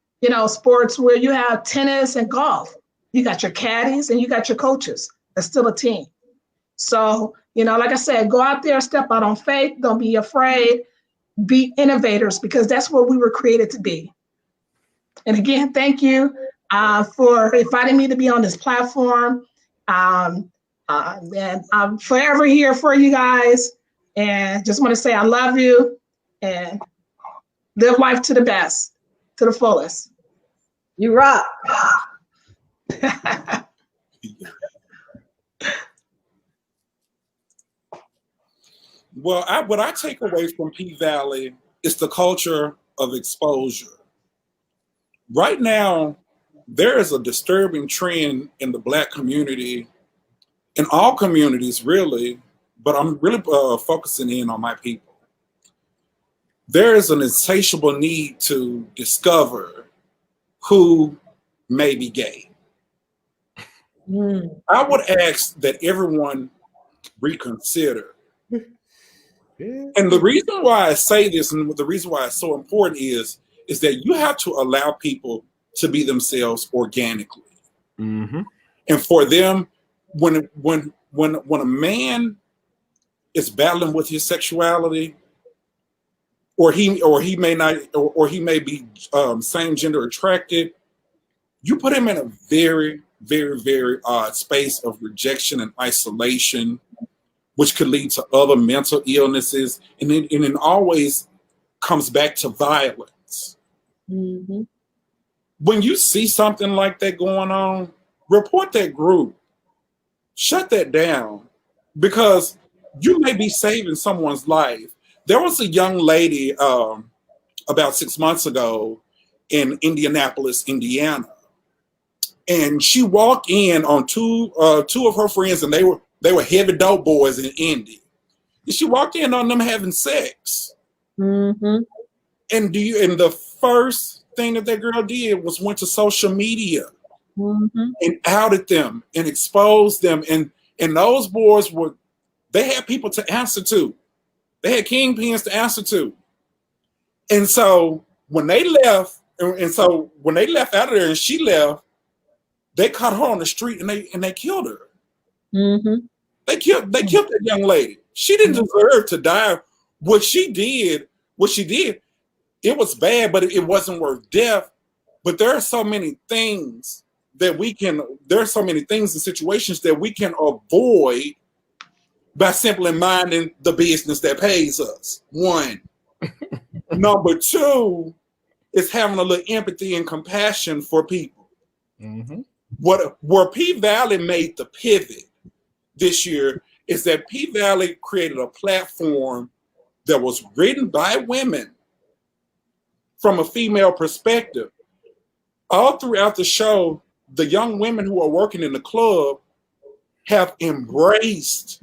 sports where you have tennis and golf, you got your caddies and you got your coaches. It's still a team. So, like I said, go out there, step out on faith. Don't be afraid. Be innovators, because that's what we were created to be. And again, thank you for inviting me to be on this platform. And I'm forever here for you guys. And just want to say I love you, and live life to the best, to the fullest. You rock. Well, what I take away from P-Valley is the culture of exposure. Right now, there is a disturbing trend in the Black community, in all communities really, but I'm really focusing in on my people. There is an insatiable need to discover who may be gay. I would ask that everyone reconsider. And the reason why I say this, and the reason why it's so important is that you have to allow people to be themselves organically. Mm-hmm. And for them, when a man is battling with his sexuality, or he may be same gender attracted, you put him in a very, very, very odd space of rejection and isolation, which could lead to other mental illnesses, and it always comes back to violence. Mm-hmm. When you see something like that going on, report that group. Shut that down, because you may be saving someone's life. There was a young lady about 6 months ago in Indianapolis, Indiana, and she walked in on two of her friends, and they were heavy dope boys in Indy. And she walked in on them having sex. Mm-hmm. And the first thing that girl did was went to social media and outed them and exposed them. And those boys they had people to answer to. They had kingpins to answer to. And so when they left, when they left out of there and she left, they caught her on the street and they killed her. Mm-hmm. They killed that young lady. She didn't deserve to die. What she did, it was bad, but it wasn't worth death. But there are so many things and situations that we can avoid by simply minding the business that pays us. One. Number two is having a little empathy and compassion for people. Mm-hmm. Where P-Valley made the pivot this year is that P-Valley created a platform that was written by women from a female perspective. All throughout the show, the young women who are working in the club have embraced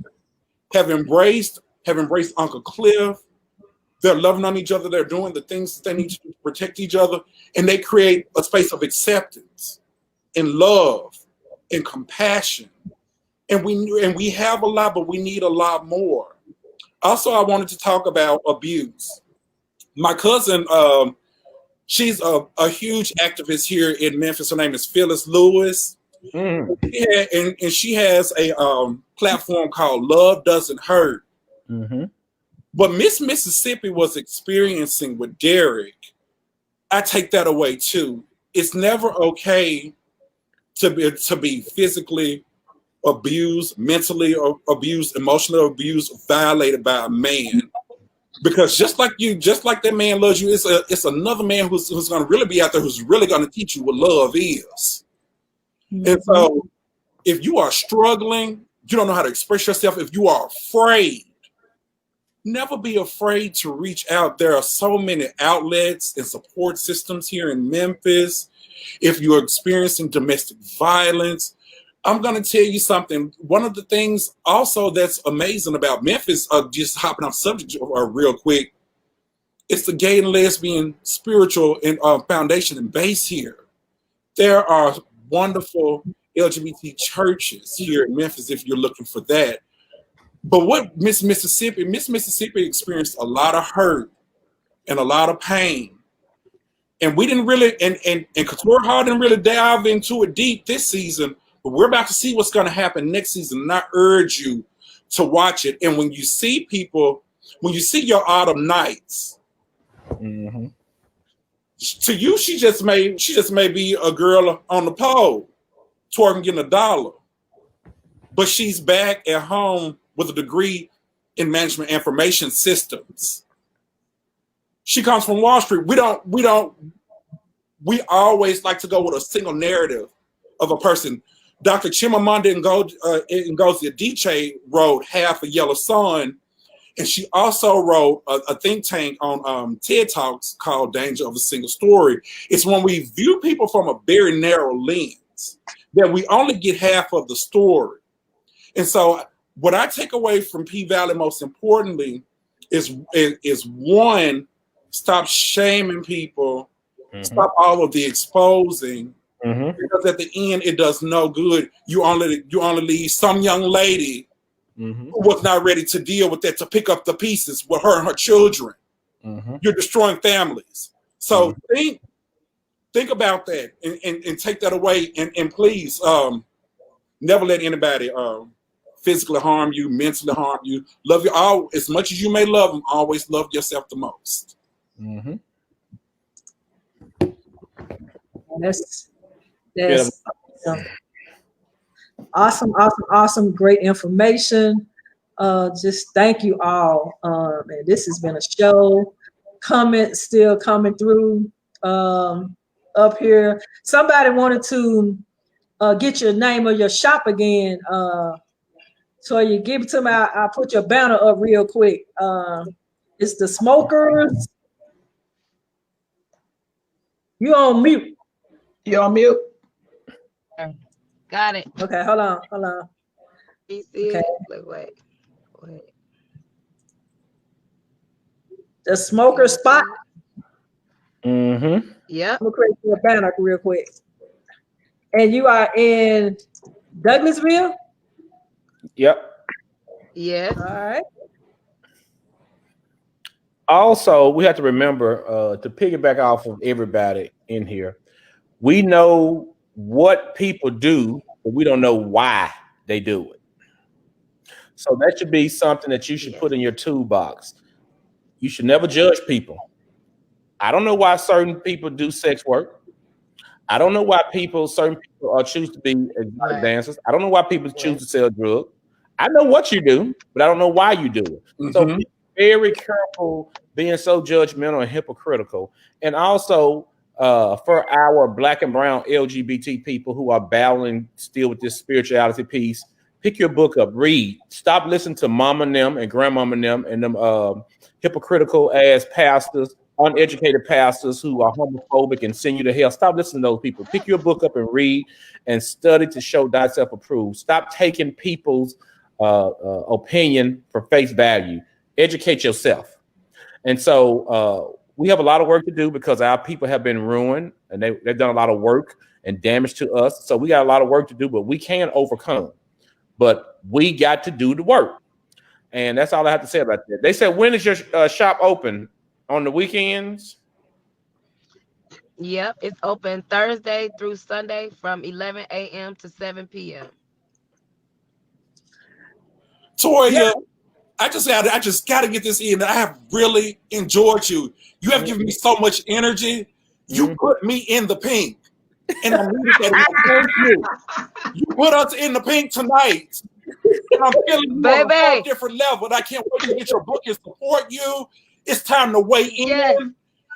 Uncle Cliff. They're loving on each other. They're doing the things that they need to do to protect each other. And they create a space of acceptance and love and compassion. And we have a lot, but we need a lot more. Also, I wanted to talk about abuse. My cousin, she's a huge activist here in Memphis. Her name is Phyllis Lewis. Mm. And she has a platform called Love Doesn't Hurt. Mm-hmm. What Miss Mississippi was experiencing with Derek, I take that away too. It's never okay to be physically abused, mentally abused, emotionally abused, violated by a man. Because just like that man loves you, it's another man who's going to really be out there who's really going to teach you what love is. Mm-hmm. And so if you are struggling, you don't know how to express yourself, if you are afraid, never be afraid to reach out. There are so many outlets and support systems here in Memphis. If you're experiencing domestic violence, I'm going to tell you something. One of the things also that's amazing about Memphis, just hopping off subject real quick, it's the gay and lesbian spiritual and foundation and base here. There are wonderful LGBT churches here in Memphis if you're looking for that. But what Miss Mississippi experienced a lot of hurt and a lot of pain. And we didn't really, and Couture Hall didn't really dive into it deep this season, but we're about to see what's going to happen next season. And I urge you to watch it. And when you see your Autumn Nights, mm-hmm. To you, she just may be a girl on the pole, twerking, getting $1. But she's back at home with a degree in management information systems. She comes from Wall Street. We always like to go with a single narrative of a person. Dr. Chimamanda Ngozi Adichie wrote Half a Yellow Sun, and she also wrote a think tank on TED Talks called Danger of a Single Story. It's when we view people from a very narrow lens that we only get half of the story. And so what I take away from P-Valley most importantly is one, stop shaming people, mm-hmm. Stop all of the exposing, mm-hmm. Because at the end it does no good. You only leave some young lady, mm-hmm. who was not ready to deal with that, to pick up the pieces with her and her children. Mm-hmm. You're destroying families. So mm-hmm. think about that and take that away, and please never let anybody physically harm you, mentally harm you. Love you all as much as you may love them. Always love yourself the most. Mm-hmm. That's awesome. Great information. Just thank you all. And this has been a show. Comments still coming through up here. Somebody wanted to get your name of your shop again. So you give it to me. I'll put your banner up real quick. It's the Smokers. You on mute. You're on mute. Got it. Okay, hold on. You see okay. It? Look, wait. The smoker spot. Mm-hmm. Yep. I'm gonna create you a banner real quick. And you are in Douglasville? Yep. Yes. All right. Also, we have to remember to piggyback off of everybody in here. We know what people do, but we don't know why they do it. So that should be something that you should put in your toolbox. You should never judge people. I don't know why certain people do sex work. I don't know why certain people choose to be exotic dancers. I don't know why people choose to sell drugs. I know what you do, but I don't know why you do it. Mm-hmm. So be very careful being so judgmental and hypocritical. And also for our Black and brown LGBT people who are battling still with this spirituality piece, pick your book up, read. Stop listening to mama and them and grandmama and them hypocritical ass pastors, uneducated pastors who are homophobic and send you to hell. Stop listening to those people. Pick your book up and read and study to show thyself approved. Stop taking people's opinion for face value. Educate yourself. And so we have a lot of work to do because our people have been ruined and they've done a lot of work and damage to us. So we got a lot of work to do, but we can overcome. But we got to do the work. And that's all I have to say about that. They said, when is your shop open? On the weekends? Yep. It's open Thursday through Sunday from 11 a.m. to 7 p.m. Toya, I just got to get this in. I have really enjoyed you. You have given me so much energy. You put me in the pink. And I needed that. You put us in the pink tonight. And I'm feeling you on a whole different level. And I can't wait to get your book and support you. It's time to weigh in. Yes.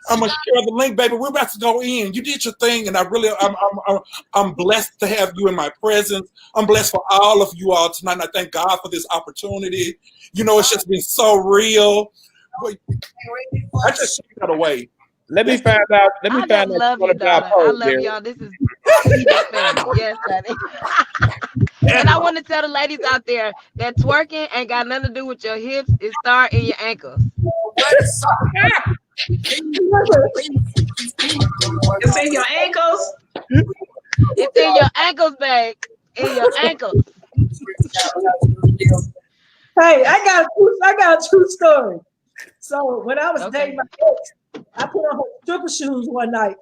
I'm gonna share the link, baby. We're about to go in. You did your thing, and I'm blessed to have you in my presence. I'm blessed for all of you all tonight. And I thank God for this opportunity. You know, it's just been so real. I just got away. Let me find out. I love you, daughter. I love y'all. This is family. Yes, honey. And I want to tell the ladies out there that twerking ain't got nothing to do with your hips. It starts in your ankles. It's in your ankles. It's in your ankles, babe. In your ankles. Hey, I got a true story. So when I was dating my ex, I put on her stripper shoes one night.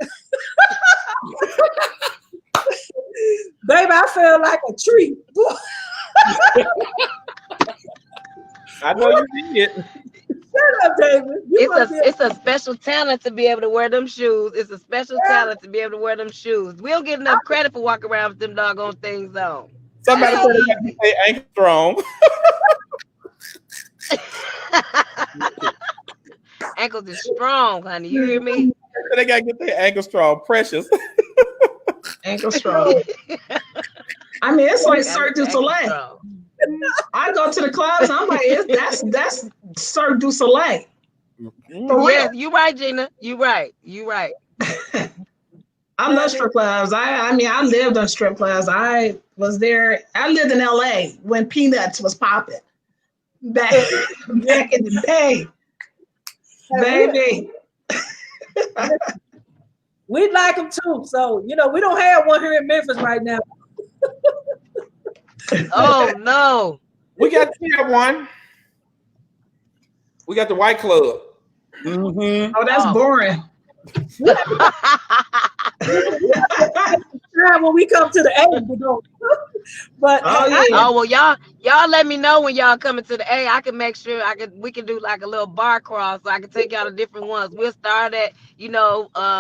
Baby, I felt like a tree. I know you did. Shut up, David. It's a special talent to be able to wear them shoes. It's a special talent to be able to wear them shoes. We don't get enough credit for walking around with them doggone things on. Somebody said they got to say ankle strong. Ankles is strong, honey. You hear me? They got to get their ankle strong. Precious. Ankle strong. I mean, it's like Cirque du Soleil. I go to the clubs. I'm like, that's Cirque du Soleil. Yes, you right, Gina. You right. I love strip clubs. I mean, I lived on strip clubs. I was there. I lived in LA when Peanuts was popping back in the day, baby. We'd like them too. So, you know, we don't have one here in Memphis right now. Oh, no. We got one. We got the White Club. Mm-hmm. Oh, that's boring. When we come to the A, but well, y'all let me know when y'all coming to the A. I can make sure we can do like a little bar crawl so I can take y'all to different ones. We'll start at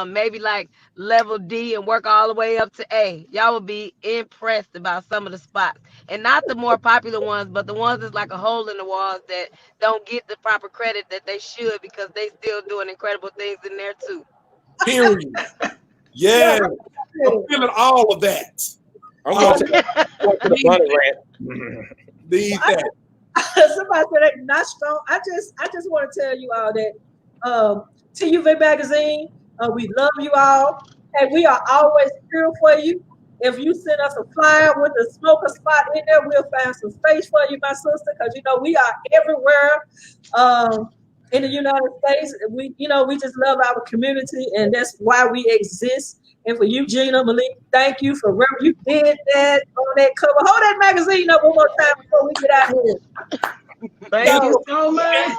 maybe like level D and work all the way up to A. Y'all will be impressed about some of the spots, and not the more popular ones, but the ones that's like a hole in the walls that don't get the proper credit that they should, because they still doing incredible things in there too. Period. Yeah, I'm feeling all of that. I'm going to the bunny rant. Need that. Somebody said that not strong. I just want to tell you all that TUV Magazine, we love you all, and we are always here for you. If you send us a flyer with a smoker spot in there, we'll find some space for you, my sister, because you know we are everywhere. in the United States. We just love our community, and that's why we exist. And for you, Gina, Malik, thank you for wherever you did that on that cover. Hold that magazine up one more time before we get out here. Thank you so much.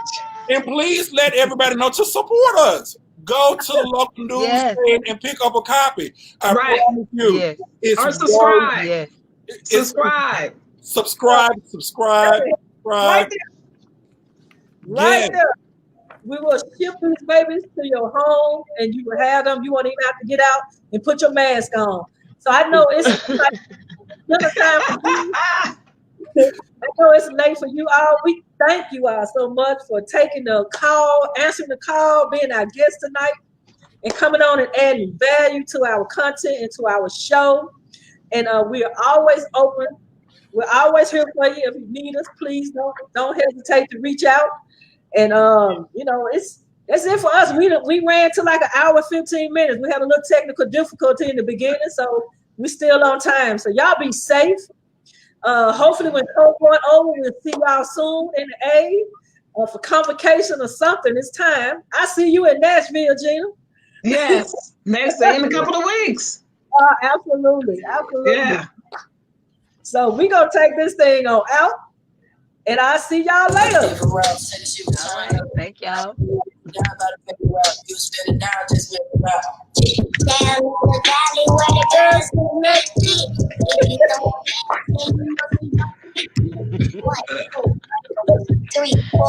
And please let everybody know to support us. Go to the local newsstand and pick up a copy. I promise you. Yes. Or subscribe. Yes. Subscribe. Subscribe. Right there. We will ship these babies to your home, and you will have them. You won't even have to get out and put your mask on. So I know it's like dinner time for you. I know it's late for you all. We thank you all so much for taking the call, answering the call, being our guest tonight, and coming on and adding value to our content and to our show. And we are always open. We're always here for you. If you need us, please don't hesitate to reach out. And that's it for us. We ran to like an hour, 15 minutes. We had a little technical difficulty in the beginning, so we're still on time. So y'all be safe. Hopefully when COVID over, we'll see y'all soon in the A. For convocation or something, it's time. I see you in Nashville, Gina. Yes, next day in a couple of weeks. Absolutely. Yeah. So we're going to take this thing on out, and I'll see y'all later. All right, thank y'all. Down in the valley where the girls get naked. 1, 2, 3, 4.